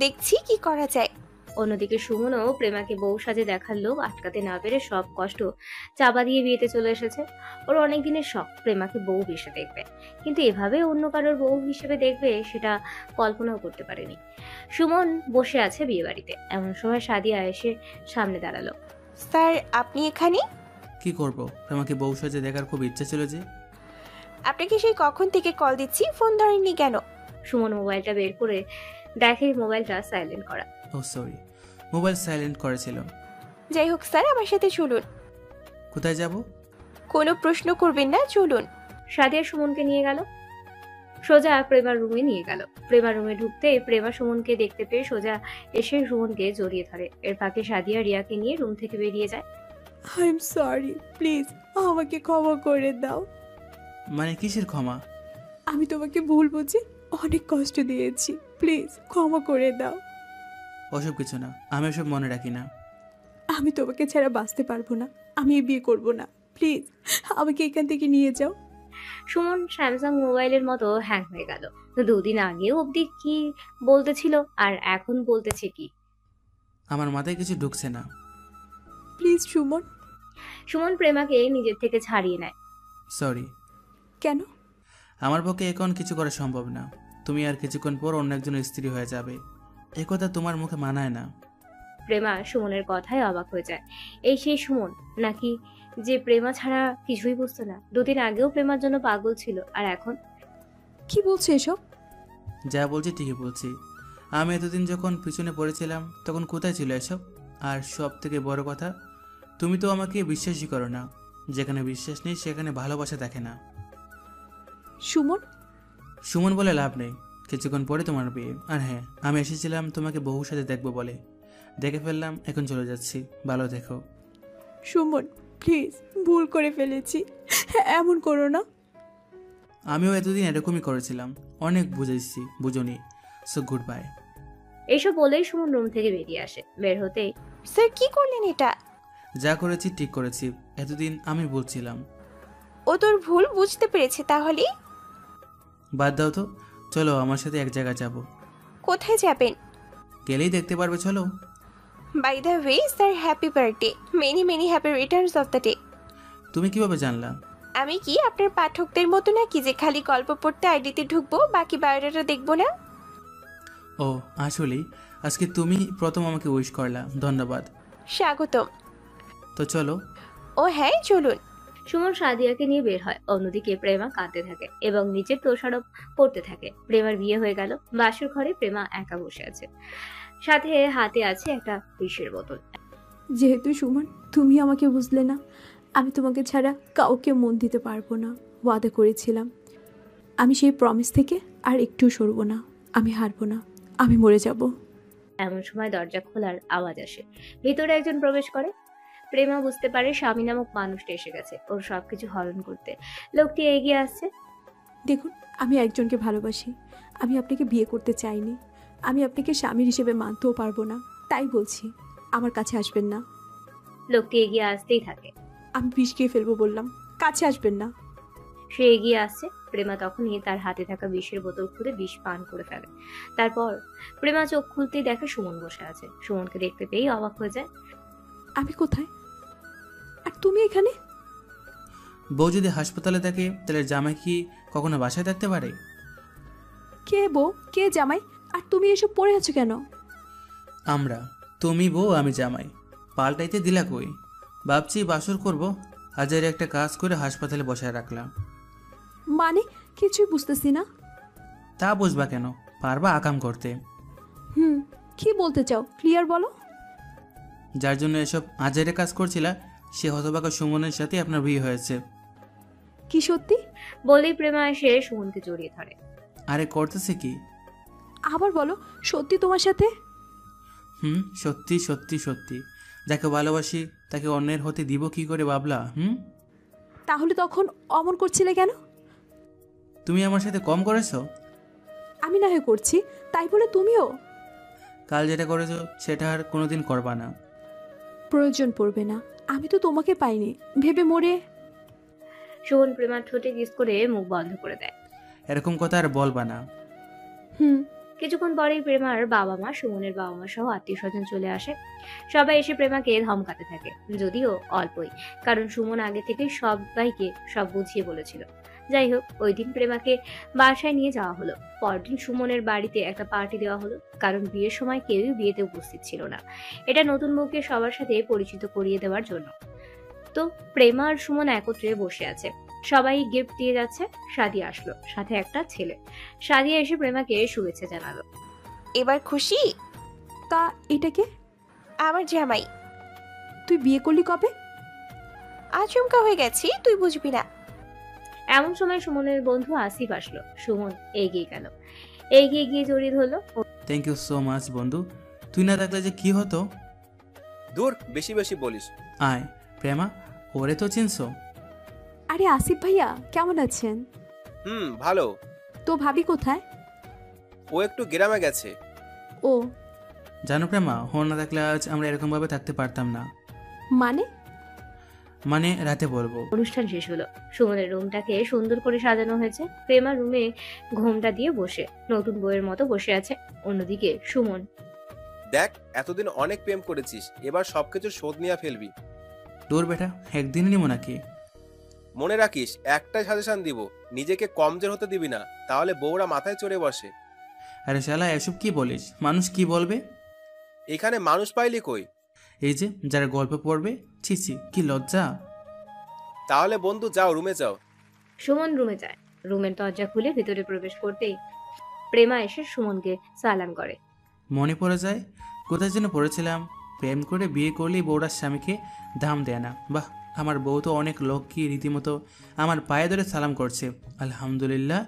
দেখছি কি করা যায়। অন্যদিকে সুমনও প্রেমাকে বউ সাজে দেখার লোভ আটকাতে না পেরে সব কষ্ট চাপা দিয়ে বিয়েতে চলে এসেছে। ওর অনেক দিনের শখ প্রেমাকে বউ হিসেবে দেখবে, কিন্তু এভাবে অন্য কারোর বউ হিসেবে দেখবে সেটা কল্পনাও করতে পারেনি। সুমন বসে আছে বিয়ে বাড়িতে। এমন সময় সাদিয়া এসে সামনে দাঁড়ালো। স্যার আপনি এখানে? কি করব, প্রেমাকে বউ সাজে দেখার খুব ইচ্ছা ছিল যে। আপনাকে সেই কখন থেকে কল দিচ্ছি, ফোন ধরেননি কেন? সুমন মোবাইলটা বের করে দেখে মোবাইলটা সাইলেন্ট করা। ও সরি, মোবাইল সাইলেন্ট করেছিল। যাই হোক স্যার, আমার সাথে চলুন। কোথায় যাব? কোনো প্রশ্ন করবেন না, চলুন। সাদিয়া সুমনকে নিয়ে গেল, সোজা প্রেমার রুমে নিয়ে গেল। প্রেমার রুমে ঢুকতে প্রেমা সুমনকে দেখতে পেয়ে সোজা এসে সুমনকে জড়িয়ে ধরে। এর ফাঁকে সাদিয়া রিয়াকে নিয়ে রুম থেকে বেরিয়ে যায়। আই এম সরি, প্লিজ আমাকে ক্ষমা করে দাও। মানে কিসের ক্ষমা? আমি তোমাকে ভুল বুঝে অনেক কষ্ট দিয়েছি, প্লিজ ক্ষমা করে দাও। ওসব কিছু না, আমি ওসব মনে রাখি না। আমি তোমাকে ছাড়া বাঁচতে পারবো না, আমি বিয়ে করব না, প্লিজ আমাকে এখান থেকে নিয়ে যাও। সুমন স্যামসাং মোবাইলের মতো হ্যাং হয়ে গেল। দুদিন আগেও অবধি কি বলতেছিল আর এখন বলতেছে কি? আমার মাথায় কিছু ঢুকছে না। প্লিজ সুমন। সুমন প্রেমাকে নিজের থেকে ছাড়িয়ে নেয়। সরি। কেন? আমার পক্ষে এখন কিছু করা সম্ভব না। তুমি আর কিছুক্ষণ পর অন্য একজনের স্ত্রী হয়ে যাবে, এ কথা তোমার মুখে মানায় না। প্রেমা সুমনের কথায় অবাক হয়ে যায়। এই সেই সুমন নাকি যে প্রেমা ছাড়া কিছুই বুঝতো না? দুদিন আগেও প্রেমার জন্য পাগল ছিল, আর এখন? কি বলছো এসব? যা বলছি ঠিকই বলছি। আমি এতদিন যখন পিছনে পড়েছিলাম তখন কোথায় ছিল এসব? আর সব থেকে বড় কথা, তুমি তো আমাকে বিশ্বাসই করো না। যেখানে বিশ্বাস নেই সেখানে ভালোবাসা দেখে না। সুমন। সুমন বলে লাভ নেই, কিছুক্ষণ পরে তোমার বিয়ে। আর হ্যাঁ, আমি এসেছিলাম তোমাকে বহুর সাথে দেখবো বলে, দেখে ফেললাম, এখন চলে যাচ্ছি, ভালো দেখো। সুমন প্লিজ, ভুল করে ফেলেছি, এমন করো না। আমিও এতদিন এরকমই করেছিলাম, অনেক বুঝেছি, বুঝোনি। So good bye. এইসব বলেই সুমন রুম থেকে বেরিয়ে আসে। বের হতেই, স্যার কি করলেন এটা? যা করেছি ঠিক করেছি, এতদিন আমি বলছিলাম। ও তোর ভুল বুঝতে পেরেছে তাহলে? বাদ দাও তো, চলো আমার সাথে এক জায়গায় যাব। কোথায় যাবেন? গেলেই দেখতে পারবে, চলো। By the way sir, happy birthday, many many happy returns of the day. তুমি কিভাবে জানলা? আমি কি আপনার পাঠকদের মতো নাকি যে খালি গল্প পড়তে আইডিতে ঢুকবো, বাকি বায়োডাটা দেখবো না? ও আসলেই আজকে তুমি প্রথম আমাকে উইশ করলা, ধন্যবাদ। স্বাগতম। তো চলো। ও হ্যাঁ, চলুন। সুমন সাদিয়াকে নিয়ে বের হয়। অন্যদিকে প্রেমা কাঁদতে থাকে এবং নিজের দোষারোপ করতে থাকে। প্রেমার বিয়ে হয়ে গেল, বাসর ঘরে প্রেমা একা বসে আছে, সাথে হাতে আছে একটা বিষের বোতল। যেহেতু সুমন তুমি আমাকে বুঝলে না, আমি তোমাকে ছাড়া কাউকে মন দিতে পারবো না। ওয়াদা করেছিলাম, আমি সেই প্রমিস থেকে আর একটু সরবো না। আমি হারবো না, আমি মরে যাব। এমন সময় দরজা খোলার আওয়াজ আসে। ভিতরে একজন প্রবেশ করে। প্রেমা বুঝতে পারে স্বামী নামক মানুষটা এসে গেছে ওর সবকিছু হরণ করতে। লোকটি এগিয়ে আসছে। দেখুন, আমি একজনকে ভালোবাসি, আমি আপনাকে বিয়ে করতে চাইনি, আমি আপনাকে স্বামীর হিসেবে মানতেও পারবো না, তাই বলছি আমার কাছে আসবেন না। লোকটি এগিয়ে আসতেই থাকে। আমি বিষ খেয়ে ফেলবো বললাম, কাছে আসবেন না। সে এগিয়ে আসছে। প্রেমা তখনই তার হাতে থাকা বিষের বোতল খুলে বিষ পান করে ফেলে। তারপর প্রেমা চোখ খুলতেই দেখে সুমন বসে আছে। সুমনকে দেখতে পেয়েই অবাক হয়ে যায়। আমি কোথায়, আর তুমি এখানে? বউ যদি হাসপাতালে থাকে তাহলে জামাই কি কখনো বাসায় থাকতে পারে? কে বউ, কে জামাই, আর তুমি এসব পড়ে আছো কেন? আমরা, তুমি বউ আমি জামাই, পাল্টাইতে দিলা কই? ভাবছি বাসর করব, হাজারে একটা কাজ করে হাসপাতালে বসায় রাখলাম। মানে কিছুই বুঝতেছি না। তা বুঝবা কেন, পারবা আকাম করতে। কি বলতে চাও, ক্লিয়ার বলো। যার জন্য এসব আজারে কাজ করছিলা সে হতভাগা সুমনের সাথে আপনার বিয়ে হয়েছে। কি সত্যি? বলেই প্রেমা এসে সুমনকে জড়িয়ে ধরে। আরে করতেছে কি? আবার বলো, সত্যি তোমার সাথে? সত্যি সত্যি সত্যি। যাকে ভালোবাসি তাকে অন্যের হতে দিব কি করে ভাবলা? তাহলে তখন অমন করছিলে কেন? তুমি আমার সাথে কম করেছো? আমি না হয় করছি, তাই বলে তুমিও? কাল যেটা করেছো সেটা আর কোনোদিন করবা না। প্রয়োজন পড়বে না, আমি তো তোমাকে পাইনি ভেবে মরে। সুমন প্রেমার ঠোঁটে কিস করে মুখ বন্ধ করে দেয়। এরকম কথা আর বলবা না। কিছুক্ষণ পরেই প্রেমার বাবা মা, সুমনের বাবা মা সহ আত্মীয় স্বজন চলে আসে। সবাই এসে প্রেমাকে ধমকাতে থাকে, যদিও অল্পই, কারণ সুমন আগে থেকে সবাইকে সব বুঝিয়ে বলেছিল। যাই হোক, ওই দিন প্রেমাকে বাসায় নিয়ে যাওয়া হলো। পরদিন সুমনের বাড়িতে একটা পার্টি দেওয়া হলো, কারণ বিয়ের সময় কেউই বিয়েতে উপস্থিত ছিল না। এটা নতুন বউকে সবার সাথে পরিচিত করিয়ে দেওয়ার জন্য। তো প্রেমা আর সুমন একত্রে বসে আছে। সবাই গিফট দিয়ে যাচ্ছে। সাদিয়া আসলো, সাথে একটা ছেলে। সাদিয়া এসে প্রেমাকে শুভেচ্ছা জানালো। এবার খুশি? তা এটাকে? আমার জামাই। তুই বিয়ে করলি কবে? আচমকা হয়ে গেছি, তুই বুঝবি না। এমন সময় সুমনের বন্ধু আসিফ আসলো। সুমন এগিয়ে গেল, এগিয়ে গিয়ে জড়িয়ে ধরলো। থ্যাংক ইউ সো মাচ বন্ধু, তুই না থাকলে যে কি হতো। দূর, বেশি বেশি বলিস। আয় প্রেমা, ওরে তো চিনছো? আরে আসিফ ভাইয়া, কেমন আছেন? ভালো। তো ভাবি কোথায়? ও একটু গ্রামে গেছে। ও জানো প্রেমা, ওর না থাকলে আজ আমরা এরকম ভাবে থাকতে পারতাম না। মানে রাতে বলবো। অনুষ্ঠান শেষ হলো। সুমনের রুমটাকে সুন্দর করে সাজানো হয়েছে। প্রেমা রুমে ঘোমটা দিয়ে বসে নতুন বইয়ের মতো বসে আছে। অন্যদিকে সুমন। দেখ, এতদিন অনেক প্রেম করেছিস, এবার সবকিছু শোধ নিয়ে ফেলবি। দূর বেটা, একদিন নিব নাকি? মনে রাখিস, একটাই সাজেশন দিব, নিজেকে কমজোর হতে দিবি না, তাহলে বউরা মাথায় চড়ে বসে। আরে শালা, এসব কি বলিস? মানুষ কি বলবে? এখানে মানুষ পাইলি কই? এই যে যারা গল্প পড়বে। ছিছি, কি লজ্জা। তাহলে বন্ধু যাও, রুমে যাও। সুমন রুমে যায়। রুমের দরজা খুলে ভিতরে প্রবেশ করতেই প্রেমা এসে সুমনকে সালাম করে। মনে পড়ে যায় কোথায় যেন পড়েছিলাম, প্রেম করে বিয়ে করলেই বউরার স্বামীকে দাম দেয় না। বাহ, আমার বউ তো অনেক লক্ষ্মী, রীতিমতো আমার পায়ে ধরে সালাম করছে। আলহামদুলিল্লাহ।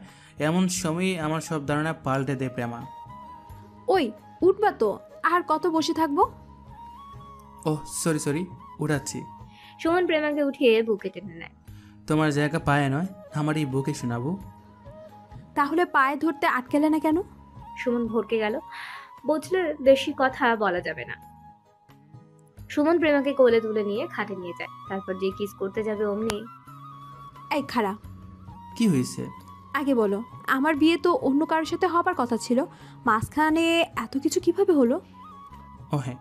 এমন সময় আমার সব ধারণা পাল্টে দেয় প্রেমা। ওই উঠবা তো, আর কত বসে থাকবো? Oh sorry, উঠাচ্ছি। সুমন প্রেমাকে উঠিয়ে বুকে টেনে নেয়। তোমার জায়গা পায়ে নয়, আমার এই বুকে শোনাবো। তাহলে পায়ে ধরতে আটকেলে না কেন? সুমন ভরকে গেল। বুঝলে বেশি কথা বলা যাবে না। সুমন প্রেমাকে কোলে তুলে নিয়ে খাটে নিয়ে যায়। তারপর যে কিস করতে যাবে অমনি। এই খাড়া। কি হয়েছে? আগে বলো, আমার বিয়ে তো অন্য কারোর সাথে হবার কথা ছিল, মাঝখানে এত কিছু কিভাবে হলো? ও হ্যাঁ,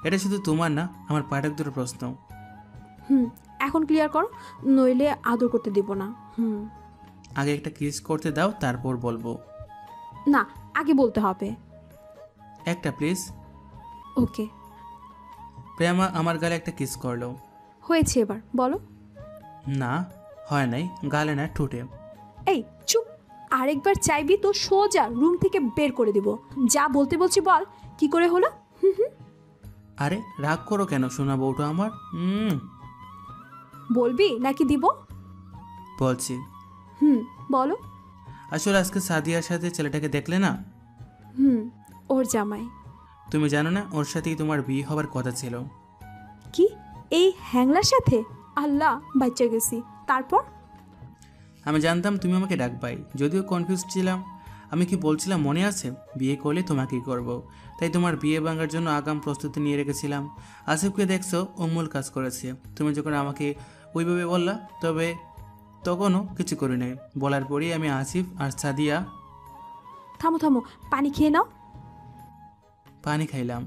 এটা শুধু তোমার না, আমার পাঠক দুটো প্রশ্ন। এখন ক্লিয়ার করো, নইলে আদর করতে দিব না। আগে একটা কিস করতে দাও, তারপর বলবো। না, আগে বলতে হবে। একটা প্লিজ। ওকে। প্রেমা আমার গালে একটা কিস করলো। হয়েছে, এবার বলো। না, হয় নাই, গালে না, ঠোঁটে। এই চুপ, আরেকবার চাইবি তো সোজা রুম থেকে বের করে দিব। যা বলতে বলছি বল, কি করে হলো? আরে রাগ করো কেন শোনা বউটা আমার? বলবি নাকি দিব? বলছি। বলো। আসলে আজকে সাদিয়ার সাথে ছেলেটাকে দেখলে না? ওর জামাই। তুমি জানো না, ওর সাথেই তোমার বিয়ে হবার কথা ছিল। কি, এই হ্যাংলার সাথে? আল্লাহ, বাচ্চা গেছি। তারপর? আমি জানতাম তুমি আমাকে ডাকবাই, যদিও কনফিউজ ছিলাম। আমি কি বলছিলাম মনে আছে? বিয়ে করলে তোমাকেই করব। তাই তোমার বিয়ে ভাঙার জন্য আগাম প্রস্তুতি নিয়ে রেখেছিলাম। আসিফকে দেখছো, অমূল কাজ করেছে। তুমি যখন আমাকে ওইভাবে বললা, তখনও কিছু করি নাই। বলার পরেই আমি আসিফ আর সাদিয়া। থামো, পানি খেয়ে নাও। পানি খাইলাম।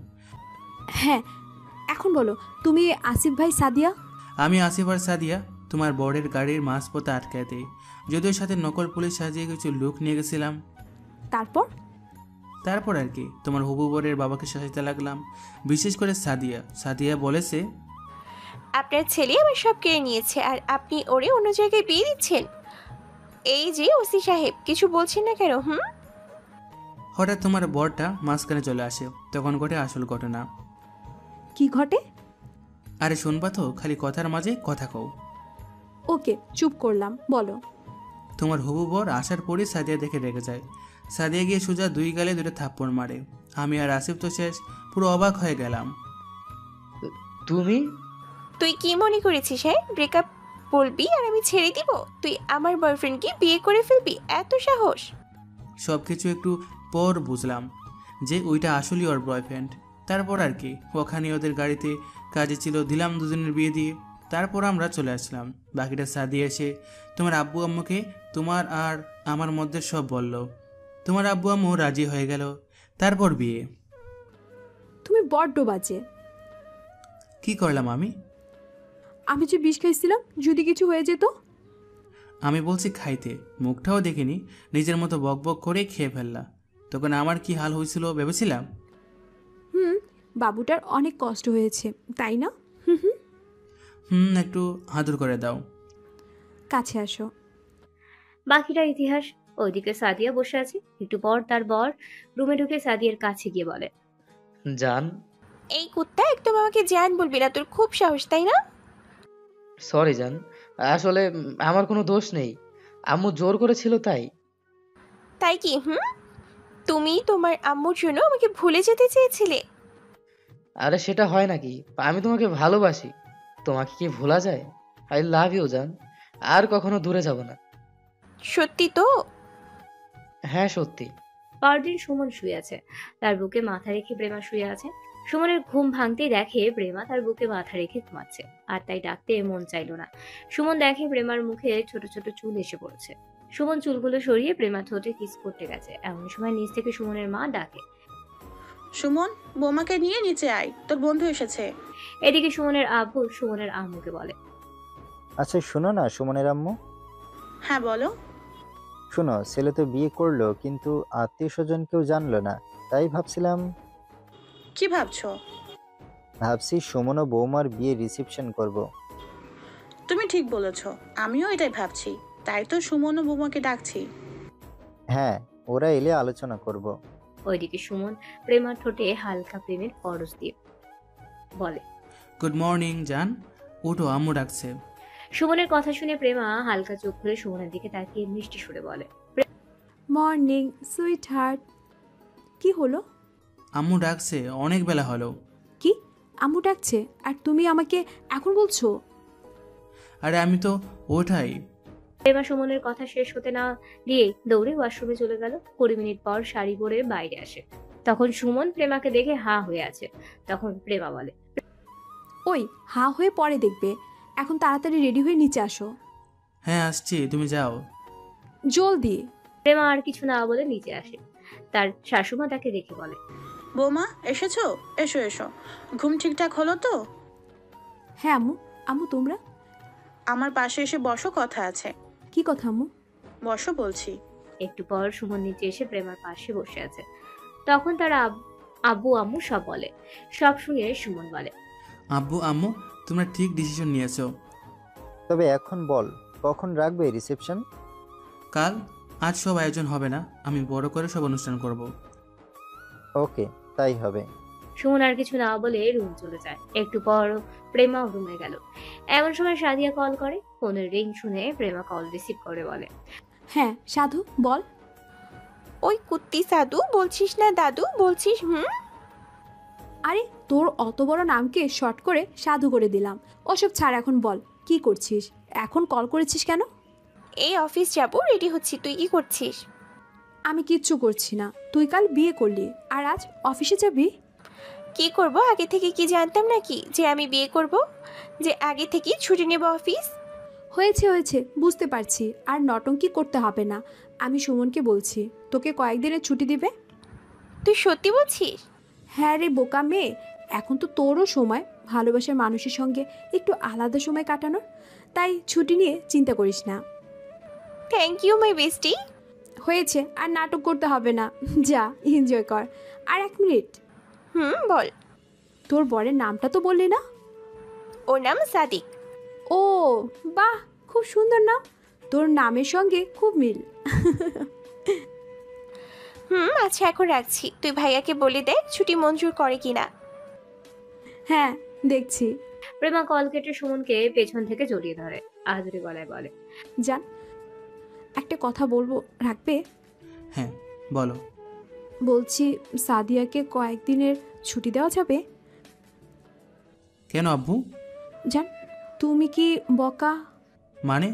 হ্যাঁ, এখন বলো, তুমি আসিফ ভাই, সাদিয়া? আমি আসিফ আর সাদিয়া তোমার বরের গাড়ির মাঝপথে আটকায় দিই। যদিও সাথে নকল পুলিশ সাজিয়ে কিছু লোক নিয়ে গেছিলাম। তারপর আর কি, তোমার হবু বরের বাবাকে সাজাতে লাগলাম, বিশেষ করে সাদিয়া বলেছে আপনার ছেলে আমার সব কেড়ে নিয়েছে, আর আপনি ওরে অন্য জায়গায় বিয়ে দিচ্ছেন। এই যে ওসি সাহেব, কিছু বলছেন না কেন? হঠাৎ তোমার বরটা মাঝখানে চলে আসে, তখন ঘটে আসল ঘটনা। কি ঘটে? আরে শুনবা তো, খালি কথার মাঝে কথা কও। ওকে, চুপ করলাম, বলো। তোমার হবু বর আসার পরে সাদিয়া দেখে রেগে যায়। সাদিয়া গিয়ে সোজা 2 গালে 2টা থাপ্পড় মারে। আমি আর আসিফ তো শেষ, পুরো অবাক হয়ে গেলাম। তুই কি মনে করেছিস? হ্যাঁ, ব্রেকআপ বলবি আর আমি ছেড়ে দিব? তুই আমার বয়ফ্রেন্ডকে বিয়ে করে ফেলবি? এত সাহস! সব কিছু একটু পর বুঝলাম যে ওইটা আসলেই ওর বয়ফ্রেন্ড। তারপর আর কি, ওখানে ওদের গাড়িতে কাজে ছিল, দিলাম দুজনের বিয়ে দিয়ে। তারপর আমরা চলে আসলাম। বাকিটা সাদিয়া এসে তোমার আব্বু আম্মুকে তোমার আর আমার মধ্যে সব বলল। তোমার আব্বু আম্মু রাজি হয়ে গেল। তারপর বিয়ে। তুমি বড্ড বাজে। কি করলাম আমি? আমি যে বিষ খাইছিলাম, যদি কিছু হয়ে যেত? আমি বলছি খাইতে, মুখটাও দেখিনি, নিজের মতো বক বক করে খেয়ে ফেললা। তখন আমার কি হাল হয়েছিল ভেবেছিলাম? বাবুটার অনেক কষ্ট হয়েছে, তাই না? একটু আদর করে দাও। কাছে আসো। বাকিটা ইতিহাস। ওইদিকে সাদিয়া বসে আছে। একটু পর তার বর রুমে ঢুকে সাদিয়ার কাছে গিয়ে বলে, জান, এই কুত্তা একদম আমাকে জান বলবি না, তোর খুব সাহস তাই না? সরি জান, আসলে আমার কোনো দোষ নেই, আম্মু জোর করেছিল তাই। তাই কি? তুমি তোমার আম্মুর জন্য আমাকে ভুলে যেতে চেয়েছিলে? আরে সেটা হয় নাকি? আমি তোমাকে ভালোবাসি, তোমাকে কি ভোলা যায়? আই লাভ ইউ জান, আর কখনো দূরে যাব না। সত্যি তো? হ্যাঁ সত্যি। পরদিন সুমন শুয়ে আছে। তার বুকে মাথা রেখে প্রেমা শুয়ে আছে। সুমনের ঘুম ভাঙতেই দেখে প্রেমা তার বুকে মাথা রেখে ঘুমাচ্ছে, আর তাই ডাকতে মন চাইল না। সুমন দেখে প্রেমার মুখে ছোট ছোট চুল এসে পড়েছে। সুমন চুলগুলো সরিয়ে প্রেমা ঠোঁটে কিস করতে গেছে। এমন সময় নিচ থেকে সুমনের মা ডাকে, সুমন, বৌমাকে নিয়ে নিচে আয়, তোর বন্ধু এসেছে। এদিকে সুমনের আব্বু সুমনের আম্মুকে বলে, আচ্ছা শোনো না সুমনের আম্মু, হ্যাঁ বলো। শোনো, ছেলে তো বিয়ে করলো কিন্তু আত্মীয় স্বজন কেউ জানলো না, তাই ভাবছিলাম। কি ভাবছো? ভাবছি সুমন ও বৌমার বিয়ে রিসেপশন করব। তুমি ঠিক বলেছো, আমিও এটাই ভাবছি, তাই তো সুমন ও বৌমাকে ডাকছি। হ্যাঁ, ওরা এলে আলোচনা করব। ওইদিকে সুমন প্রেমার ঠোঁটে হালকা প্রেমের পরশ দিয়ে বলে, গুড মর্নিং জান, উঠো, আম্মু ডাকছে। সুমনের কথা শুনে প্রেমা হালকা চোখ খুলে সুমনের দিকে তাকিয়ে মিষ্টি সুরে বলে, মর্নিং সুইট হার্ট। কি হলো? আম্মু ডাকছে, অনেক বেলা হলো। কি? আম্মু ডাকছে আর তুমি আমাকে এখন বলছো? আরে আমি তো ওঠাই। প্রেমা সুমনের কথা শেষ হতে না দিয়ে দৌড়ে ওয়াশরুমে চলে গেল। 20 মিনিট পর শাড়ি পরে বাইরে আসে। তখন সুমন প্রেমাকে দেখে হা হয়ে আছে। তখন প্রেমা বলে, ওই হা হয়ে পরে দেখবে, এখন তাড়াতাড়ি রেডি হয়ে নিচে আসো। হ্যাঁ আসছি, তুমি যাও। জলদি। প্রেমা আর কিছু না বলে নিচে আসে। তার শাশুমা তাকে দেখে বলে, বৌমা এসেছো? এসো এসো, ঘুম ঠিকঠাক হলো তো? হ্যাঁ আম্মু। আম্মু তোমরা? আমার পাশে এসে বসো, কথা আছে। কি কথা আম্মু? বসো বলছি। একটু পর সুমন নিচে এসে প্রেমার পাশে বসে আছে। তখন তার আব্বু আম্মু সব বলে। সব শুনে সুমন বলে, আব্বু আম্মু, তোমরা ঠিক ডিসিশন নিয়েছো। তবে এখন বল, কখন রাখবে রিসেপশন? কাল। আজ সব আয়োজন হবে না, আমি বড় করে সব অনুষ্ঠান করব। ওকে, তাই হবে। সুমন আর কিছু না বলে রুম চলে যায়। একটু পর প্রেমা রুমে গেল। এমন সময় সাদিয়া কল করে। ফোনের রিং শুনে প্রেমা কল রিসিভ করে বলে, হ্যাঁ সাধু বল। ওই কুত্তি সাধু বলছিস না দাদু বলছিস? আরে তোর অত বড় নামকে শর্ট করে সাধু করে দিলাম। ওসব ছাড়, এখন বল কি করছিস? এখন কল করেছিস কেন? এই অফিস যাব, রেডি হচ্ছি। তুই কি করছিস? আমি কিচ্ছু করছি না। তুই কাল বিয়ে করলি আর আজ অফিসে যাবি? কি করব? আগে থেকে কি জানতাম নাকি যে আমি বিয়ে করব, যে আগে থেকে ছুটি নেব অফিস? হয়েছে হয়েছে, বুঝতে পারছি। আর নটঙ্কি করতে হবে না। আমি সুমনকে বলছি তোকে কয়েকদিনের ছুটি দিবে। তুই সত্যি বলছিস? হ্যাঁ রে বোকা মেয়ে, এখন তো তোরও সময় ভালোবাসার মানুষের সঙ্গে একটু আলাদা সময় কাটানোর। তাই ছুটি নিয়ে চিন্তা করিস না। Thank you my bestie. হয়েছে, আর নাটক করতে হবে না। যা এনজয় কর। আর 1 মিনিট। বল। তোর বরের নামটা তো বললি না? ওর নাম সাদিক। ও বাহ, খুব সুন্দর নাম। তোর নামের সঙ্গে খুব মিল। আচ্ছা এখন রাখছি। তুই ভাইয়াকে বলে দেখ ছুটি মঞ্জুর করে কিনা। হ্যাঁ দেখছি। প্রেমা কল কেটে সুমনকে পেছন থেকে জড়িয়ে ধরে। আদুরে গলায় বলে, জান একটা কথা বলবো, রাখবে? হ্যাঁ বলো। বলছি সাদিয়াকে কয়েকদিনের ছুটি দেওয়া যাবে? কেন আব্বু? জান তুমি কি বকা? মানে?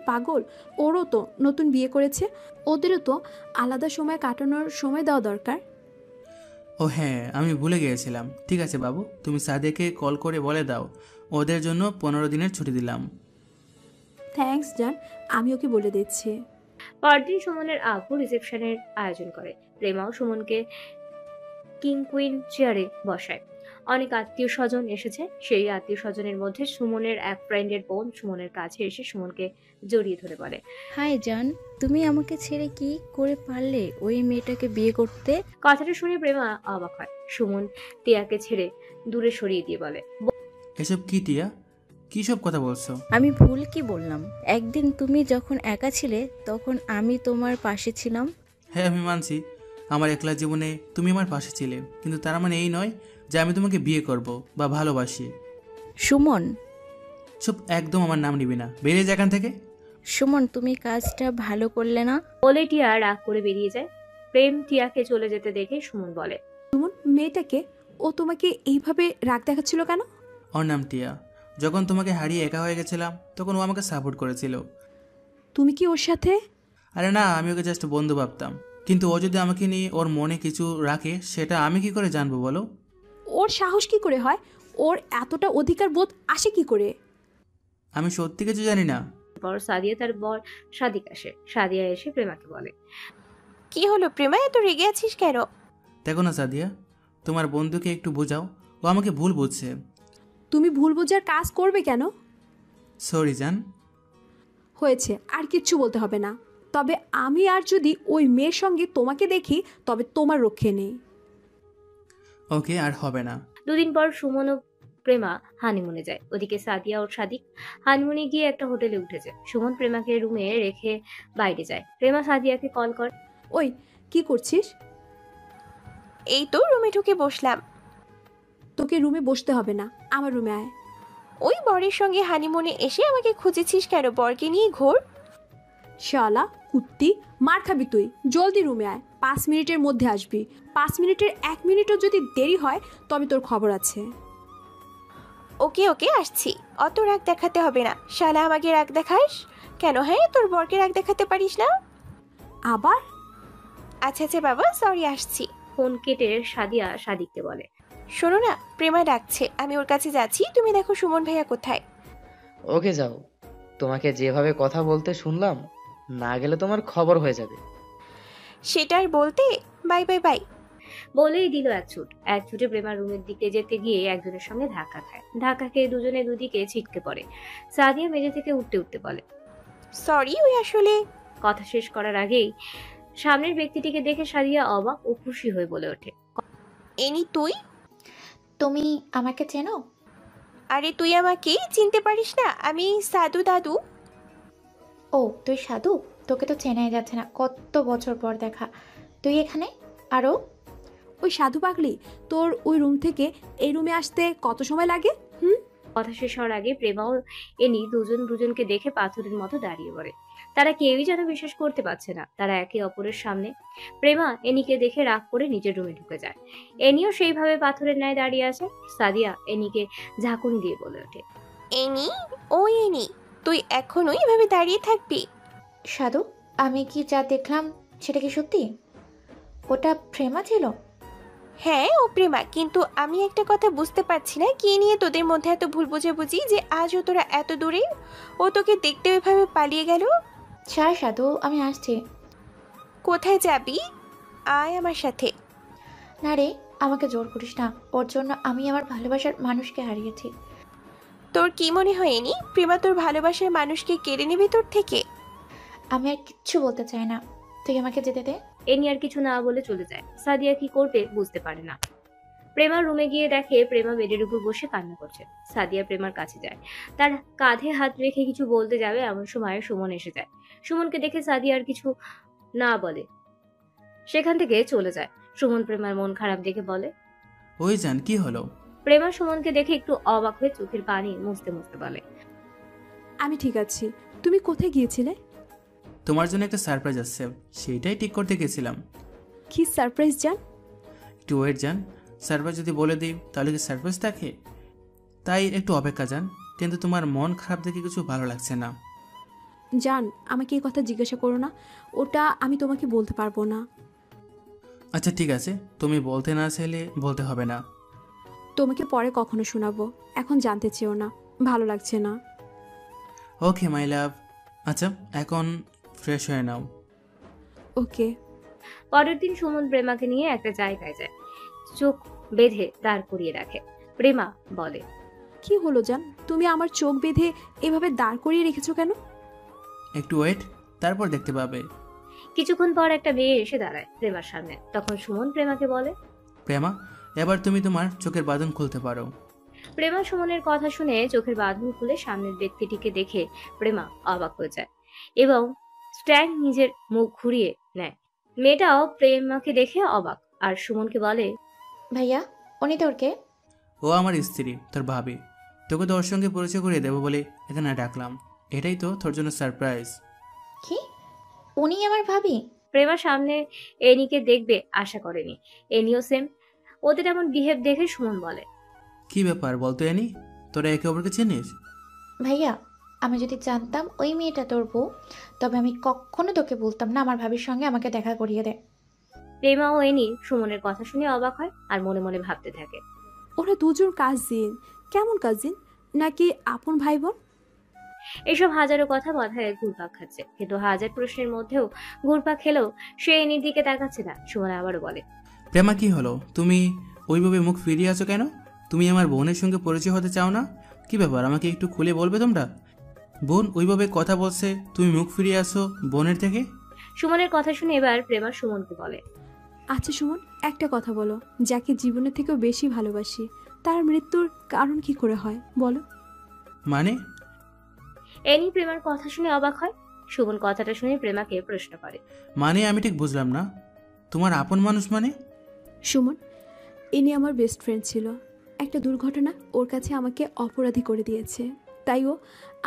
পাগল, ওরও তো নতুন বিয়ে করেছে, ওদেরও তো আলাদা সময় কাটানোর সময় দেওয়া দরকার। ও হ্যাঁ, আমি ভুলে গিয়েছিলাম। ঠিক আছে বাবু, তুমি সাদিয়াকে কল করে বলে দাও ওদের জন্য 15 দিনের ছুটি দিলাম। থ্যাঙ্কস জান, আমি ওকে বলে দিচ্ছি। পরদিন সুমনের আব্বু রিসেপশনের আয়োজন করে। প্রেমাও সুমনকে কিং কুইন চেয়ারে বসায়। অনেক আত্মীয় স্বজন এসেছে। সেই আত্মীয় স্বজনের মধ্যে সুমনের এক ফ্রেন্ডের বোন সুমনের কাছে এসে সুমনকে জড়িয়ে ধরে বলে, হাই জান, তুমি আমাকে ছেড়ে কি করে পারলে ওই মেয়েটাকে বিয়ে করতে? কথাটা শুনে প্রেমা অবাক হয়। সুমন টিয়াকে ছেড়ে দূরে সরিয়ে দিয়ে বলে, এসব কি টিয়া? কী সব কথা বলছো? আমি ভুল কি বললাম? একদিন তুমি যখন একা ছিলে তখন আমি তোমার পাশে ছিলাম। হ্যাঁ আমি মানছি, আমার একলা জীবনে তুমি আমার পাশে ছিলে, কিন্তু তার মানে এই নয় যে আমি তোমাকে বিয়ে করব বা ভালোবাসি। সুমন, সব একদম আমার নাম নিবি না, বেরিয়ে যা এখান থেকে। সুমন তুমি কাজটা ভালো করলে না। বলে টিয়া রাগ করে বেরিয়ে যায়। প্রেম টিয়াকে চলে যেতে দেখে সুমন বলে, সুমন, মেয়েটাকে ও তোমাকে এইভাবে রাগ দেখাচ্ছিল কেন? ওর নাম টিয়া। যখন তোমাকে হারিয়ে একা হয়ে গেছিলাম তখন ও আমাকে সাপোর্ট করেছিল। তুমি কি ওর সাথে? আরে না, আমি ওকে জাস্ট বন্ধু ভাবতাম, কিন্তু ও যদি আমাকে নিয়ে ওর মনে কিছু রাখে সেটা আমি কি করে জানবো বলো? ওর সাহস কি করে হয়? ওর এতটা অধিকার বোধ আসে কি করে? আমি সত্যি কিছু জানি না। পর সাদিয়া তার বর সাদিক আসে। সাদিয়া এসে প্রেমাকে বলে, কি হলো প্রেমা, এত রেগে আছিস কেন? দেখো না সাদিয়া, তোমার বন্ধুকে একটু বোঝাও, ও আমাকে ভুল বুঝছে। তুমি ভুল বোঝার কাজ করবে কেন? সরি জান। হয়েছে, আর কিচ্ছু বলতে হবে না। তবে আমি আর যদি ওই মেয়ের সঙ্গে তোমাকে দেখি তবে তোমার রক্ষে নেই। ওকে, আর হবে না। দুদিন পর সুমন ও প্রেমা হানিমুনে যায়। ওদিকে সাদিয়া ও সাদিক হানিমুনে গিয়ে একটা হোটেলে উঠেছে। সুমন প্রেমাকে রুমে রেখে বাইরে যায়। প্রেমা সাদিয়াকে কল করে, ওই কি করছিস? এই তো রুমে ঢুকে বসলাম। তোকে রুমে বসতে হবে না, আমার রুমে আয়। ওই বরের সঙ্গে হানিমুনে এসে আমাকে খুঁজেছিস কেন? বরকে নিয়ে ঘোর। শালা কুত্তি, মার খাবি তুই। জলদি রুমে আয়, 5 মিনিটের মধ্যে আসবি। 5 মিনিটের 1 মিনিটও যদি দেরি হয় তবে তোর খবর আছে। ওকে ওকে আসছি, অত রাগ দেখাতে হবে না। শালা আমাকে রাগ দেখাস কেন? হ্যাঁ, তোর বরকে রাগ দেখাতে পারিস না আবার? আচ্ছা আচ্ছা বাবা, সরি, আসছি। ফোন কেটে সাদিয়া সাদিককে বলে, শোনো না, প্রেমা ডাকছে, আমি ওর কাছে যাচ্ছি। তুমি দেখো সুমন ভাইয়া কোথায়। ওকে যাও, তোমাকে যেভাবে কথা বলতে শুনলাম, না গেলে তোমার খবর হয়ে যাবে। সেটা আর বলতে। বাই বাই বাই বলেই দিল এক ছুট। এক ছুটে প্রেমার রুমের দিকে যেতে গিয়ে একজনের সঙ্গে ধাক্কা খায়। ধাক্কা খেয়ে দুজনে দুদিকে ছিটকে পড়ে। সাদিয়া মেঝে থেকে উঠতে উঠতে বলে, সরি, ওই আসলে। কথা শেষ করার আগেই সামনের ব্যক্তিটিকে দেখে সাদিয়া অবাক ও খুশি হয়ে বলে ওঠে, এনি তুই? তুমি আমাকে চেনো? আরে তুই আমাকে চিনতে পারিস না? আমি সাধু দাদু। ও তুই সাধু? তোকে তো চেনাই যাচ্ছে না, কত বছর পর দেখা। তুই এখানে? আরও ওই সাধু পাগলি, তোর ওই রুম থেকে এই রুমে আসতে কত সময় লাগে? কথা শেষ হওয়ার আগে প্রেমা ও এনি দুজন দুজনকে দেখে পাথরের মতো দাঁড়িয়ে পড়ে। তারা কেউই যেন বিশ্বাস করতে পারছে না তারা একে অপরের সামনে। প্রেমা এনিকে দেখে রাগ করে নিজের রুমে ঢুকে যায়। এনিও সেইভাবে পাথরের ন্যায় দাঁড়িয়ে আছে। সাদিয়া এনিকে ঝাঁকুনি দিয়ে বলে ওঠে, এনি, ও এনি, তুই এখনোই এভাবে দাঁড়িয়ে থাকবি? সাধু, আমি কি যা দেখলাম সেটা কি সত্যি? ওটা প্রেমা ছিল? হ্যাঁ ও প্রেমা, কিন্তু আমি একটা কথা বুঝতে পারছি না, কি নিয়ে তোদের মধ্যে এত ভুল বোঝাবুঝি যে আজও তোরা এত দূরে? ও তোকে দেখতে ওইভাবে পালিয়ে গেল। ছাড় সাধু, আমি আসছি। কোথায় যাবি? আয় আমার সাথে। না রে, আমাকে জোর করিস না। ওর জন্য আমি আমার ভালোবাসার মানুষকে হারিয়েছি। তোর কি মনে হয় এনি, প্রেমা তোর ভালোবাসার মানুষকে কেড়ে নেবে তোর থেকে? আমি আর কিচ্ছু বলতে চাই না, তুই আমাকে যেতে দে। এনি আর কিছু না বলে চলে যায়। সাদিয়া কি করবে বুঝতে পারে না। প্রেমার রুমে গিয়ে দেখে প্রেমা বেডের উপর বসে কান্না করছে। সাদিয়া প্রেমার কাছে যায়, তার কাঁধে হাত রেখে কিছু বলতে যাবে এমন সময় সুমন এসে যায়। সুমনকে দেখে সাদিয়া আর কিছু না বলে সেখান থেকে চলে যায়। সুমন প্রেমার মন খারাপ দেখে বলে, ওই জান, কি হলো? প্রেমা সুমনকে দেখে একটু অবাক হয়ে চোখের পানি মুছতে মুছতে বলে, আমি ঠিক আছি। তুমি কোথায় গিয়েছিলে? তোমার জন্য একটা সারপ্রাইজ আসছে, সেইটাই ঠিক করতে গেছিলাম। কি সারপ্রাইজ জান? একটু ওয়েট জান, সারপ্রাইজ যদি বলে দিই তাহলে কি সারপ্রাইজ থাকে? তাই একটু অপেক্ষা জান, কিন্তু তোমার মন খারাপ দেখে কিছু ভালো লাগছে না। জান, আমাকে এই কথা জিজ্ঞাসা করো না, ওটা আমি তোমাকে বলতে পারবো না। আচ্ছা ঠিক আছে, তুমি বলতে না চাইলে বলতে হবে না। তোমাকে পরে কখনো শোনাবো, এখন জানতে চেও না, ভালো লাগছে না। ওকে মাই লাভ। আচ্ছা এখন ফ্রেশ হয়ে নাও। ওকে। পরের দিন সুমন প্রেমাকে নিয়ে একটা জায়গায় যায়, চোখ বেঁধে দাঁড় করিয়ে রাখে। প্রেমা বলে, কি হলো জান, তুমি আমার চোখ বেঁধে এভাবে দাঁড় করিয়ে রেখেছো কেন? একটু ওয়েট, তারপর দেখতে পাবে। কিছুক্ষণ পর একটা মেয়ে এসে দাঁড়ায় প্রেমার সামনে। তখন সুমন প্রেমাকে বলে, প্রেমা, এবার তুমি তোমার চোখের বাঁধন খুলতে পারো। প্রেমা সুমনের কথা শুনে চোখের বাঁধন খুলে সামনের ব্যক্তিটিকে দেখে প্রেমা অবাক হয়ে যায় এবং স্ট্যান্ড নিজের মুখ ঘুরিয়ে নেয়। মেয়েটাও প্রেমাকে দেখে অবাক আর সুমনকে বলে, ভাইয়া উনি তোর কে? ও আমার স্ত্রী, তোর ভাবি। তোকে তোর সঙ্গে পরিচয় করিয়ে দেবো বলে এখানে ডাকলাম। এটাই তো তোর জন্য সারপ্রাইজ। কি উনি আমার ভাবি? প্রেমার সামনে এনিকে দেখবে আশা করেনি। এনিও সেম। ওদের এমন বিহেভ দেখে সুমন বলে, কি ব্যাপার বলতো এনি, তোরা একে অপরকে চিনিস? ভাইয়া আমি যদি জানতাম ওই মেয়েটা তোর বউ, তবে আমি কখনো তোকে বলতাম না আমার ভাবির সঙ্গে আমাকে দেখা করিয়ে দে। প্রেমা ও এনি সুমনের কথা শুনে অবাক হয় আর মনে মনে ভাবতে থাকে, ওরা দুজন কাজিন। কেমন কাজিন? নাকি আপন ভাই বোন? এসব হাজারো কথা মাথায় ঘুরপাক খাচ্ছে, কিন্তু হাজার প্রশ্নের মধ্যেও ঘুরপাক খেলেও সে এনির দিকে তাকাচ্ছে না। সুমন আবারও বলে, প্রেমা কি হলো, তুমি ওইভাবে মুখ ফিরিয়ে আছো কেন? তুমি আমার বোনের সঙ্গে পরিচয় হতে চাও না? কি ব্যাপার, আমাকে একটু খুলে বলবে তোমরা? বোন ওইভাবে কথা বলছে, তুমি মুখ ফিরিয়ে আসো বোনের থেকে? সুমনের কথা শুনে এবার প্রেমা সুমনকে বলে, আচ্ছা সুমন, একটা কথা বলো, যাকে জীবনের থেকেও বেশি ভালোবাসি তার মৃত্যুর কারণ কি করে হয় বলো? মানে? এনি প্রেমার কথা শুনে অবাক হয়। সুমন কথাটা শুনে প্রেমাকে প্রশ্ন করে, মানে আমি ঠিক বুঝলাম না, তোমার আপন মানুষ মানে? সুমন, ইনি আমার বেস্ট ফ্রেন্ড ছিল। একটা দুর্ঘটনা ওর কাছে আমাকে অপরাধী করে দিয়েছে, তাই ও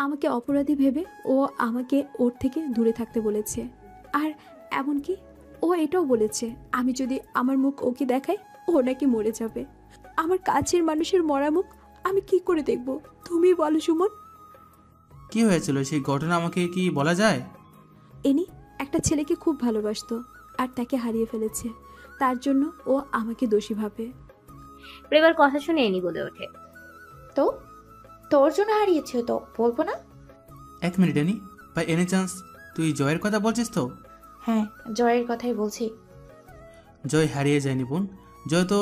আমাকে অপরাধী ভেবে ও আমাকে ওর থেকে দূরে থাকতে বলেছে। আর এমনকি ও এটাও বলেছে আমি যদি আমার মুখ ওকে দেখাই ও নাকি মরে যাবে। আমার কাছের মানুষের মরা মুখ আমি কি করে দেখব? তুমি বলো সুমন। কি হয়েছিল সেই ঘটনা, আমাকে কি বলা যায়? ইনি একটা ছেলেকে খুব ভালোবাসতো আর তাকে হারিয়ে ফেলেছে, তার জন্য ও আমাকে দোষী ভাবে। প্রেমার কথা শুনে এনি বলে ওঠে, তো তোর জন্য হারিয়েছে তো বলবো না? এক minute Ani, by any chance তুই জয়ের কথা বলছিস তো? হ্যাঁ জয়ের কথাই বলছি। জয় হারিয়ে যায়নি বোন, জয় তো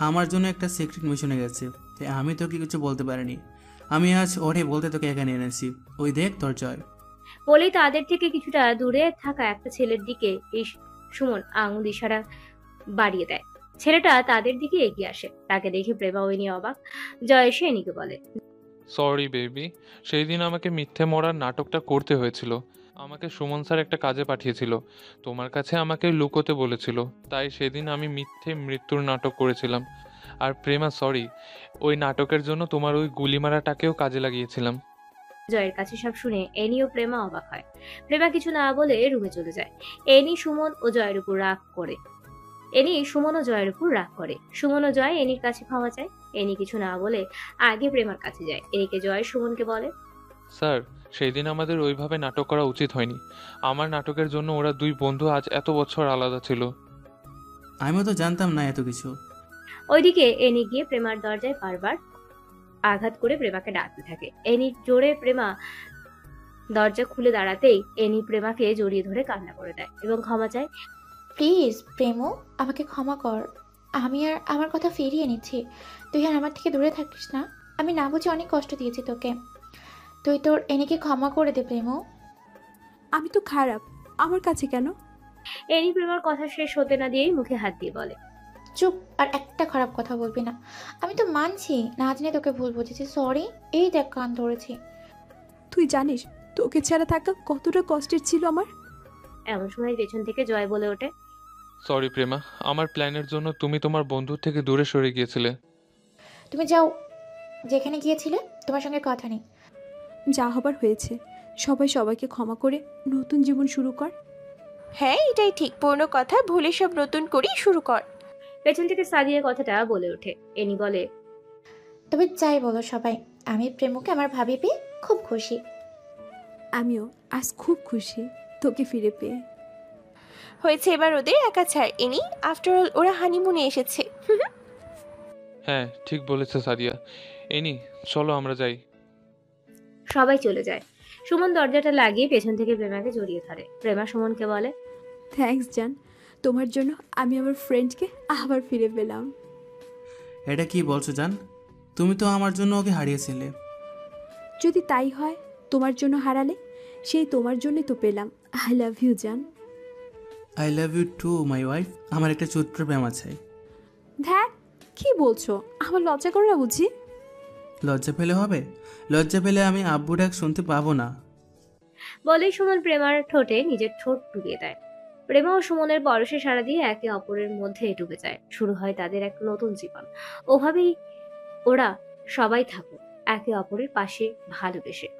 আমার জন্য একটা সিক্রেট মিশনে গেছে, তাই আমি তোকে কিছু বলতে পারিনি। আমি আজ ওরে বলতে তোকে এখানে এনেছি, ওই দেখ তোর জয়। বলেই তাদের থেকে কিছুটা দূরে থাকা একটা ছেলের দিকে সুমন আঙুল ইশারা বাড়িয়ে দেয়। ছেলেটা তাদের দিকে এগিয়ে আসে, তাকে দেখে প্রেমা ওই নিয়ে অবাক। জয় এসে এনিকে বলে, সরি বেবি, সেই দিন আমাকে মিথ্যে মরার নাটকটা করতে হয়েছিল। আমাকে সুমন স্যার একটা কাজে পাঠিয়েছিল, তোমার কাছে আমাকে লুকোতে বলেছিল, তাই সেদিন আমি মিথ্যে মৃত্যুর নাটক করেছিলাম। আর প্রেমা সরি, ওই নাটকের জন্য তোমার ওই গুলি মারাটাকেও কাজে লাগিয়েছিলাম। জয়ের কাছে সব শুনে এনি ও প্রেমা অবাক হয়। প্রেমা কিছু না বলে রুমে চলে যায়। এনি সুমন ও জয়ের উপর রাগ করে। সুমন ও জয় এনির কাছে ক্ষমা চায়। এনি কিছু না বলে আগে প্রেমার কাছে যায়। এদিকে জয় সুমনকে বলে, স্যার সেই দিন আমাদের ওইভাবে নাটক করা উচিত হয়নি। আমার নাটকের জন্য ওরা দুই বন্ধু আজ এত বছর আলাদা ছিল। আমিও তো জানতাম না এত কিছু। ওইদিকে এনি গিয়ে প্রেমার দরজায় বারবার আঘাত করে প্রেমাকে ডাকতে থাকে। এনি জোরে প্রেমা দরজা খুলে দাঁড়াতেই এনি প্রেমাকে জড়িয়ে ধরে কান্না করে দেয় এবং ক্ষমা চায়। প্লিজ প্রেমো, আমাকে ক্ষমা কর। আমি আর আমার কথা ফিরিয়ে নিচ্ছি। তুই আর আমার থেকে দূরে থাকিস না। আমি না বুঝে অনেক কষ্ট দিয়েছি তোকে। তুই তোর এনিকে ক্ষমা করে দে প্রেমো। আমি তো খারাপ, আমার কাছে কেন? এনি প্রেমার কথা শেষ হতে না দিয়েই মুখে হাত দিয়ে বলে, চুপ, আর একটা খারাপ কথা বলবি না। আমি তো মানছি না জেনে তোকে ভুল বুঝেছি, সরি। এই দেখ কান ধরেছি। তুই জানিস তোকে ছাড়া থাকা কতটা কষ্টের ছিল আমার। এমন সময় পেছন থেকে জয় বলে ওঠে, সরি প্রেমা, আমার প্ল্যানের জন্য তুমি তোমার বন্ধুর থেকে দূরে সরে গিয়েছিলে। তুমি যাও, যেখানে গিয়েছিলে। তোমার সঙ্গে কথা নেই। যা হবার হয়েছে, সবাই সবাইকে ক্ষমা করে নতুন জীবন শুরু কর। হ্যাঁ এটাই ঠিক, পুরনো কথা ভুলে সব নতুন করেই শুরু কর। পেছন থেকে সাদিয়া কথাটা বলে ওঠে। এনি বলে, তবে যাই বলো সবাই, আমি প্রেমকে আমার ভাবি পেয়ে খুব খুশি। আমিও আজ খুব খুশি তোকে ফিরে পেয়ে। হয়েছে এবার ওদের একা ছাড় এনি, আফটার অল ওরা হানিমুনে এসেছে। হ্যাঁ ঠিক বলেছে সাদিয়া। এনি চলো আমরা যাই। সবাই চলে যায়। সুমন দরজাটা লাগিয়ে পেছন থেকে প্রেমাকে জড়িয়ে ধরে। প্রেমা সুমনকে বলে, থ্যাঙ্কস জান, তোমার জন্য আমি আমার ফ্রেন্ডকে আবার ফিরে পেলাম। এটা কি বলছো জান? তুমি তো আমার জন্য ওকে হারিয়েছিলে। যদি তাই হয়, তোমার জন্য হারালে, সেই তোমার জন্যই তো পেলাম। আই লাভ ইউ জান। I love you too my wife. আমার একটা ছোট্ট প্রেম আছে। ধ্যাত, কি বলছো? আমার লজ্জা করে না বুঝি? লজ্জা পেলে হবে? লজ্জা পেলে আমি আব্বু ডাক শুনতে পাবো না। বলেই সুমন প্রেমার ঠোঁটে নিজের ঠোঁট ডুবিয়ে দেয়। প্রেমা ও সুমনের পরশে সাড়া দিয়ে একে অপরের মধ্যে ডুবে যায়। শুরু হয় তাদের এক নতুন জীবন। ওভাবেই ওরা সবাই থাকুক একে অপরের পাশে ভালোবেসে।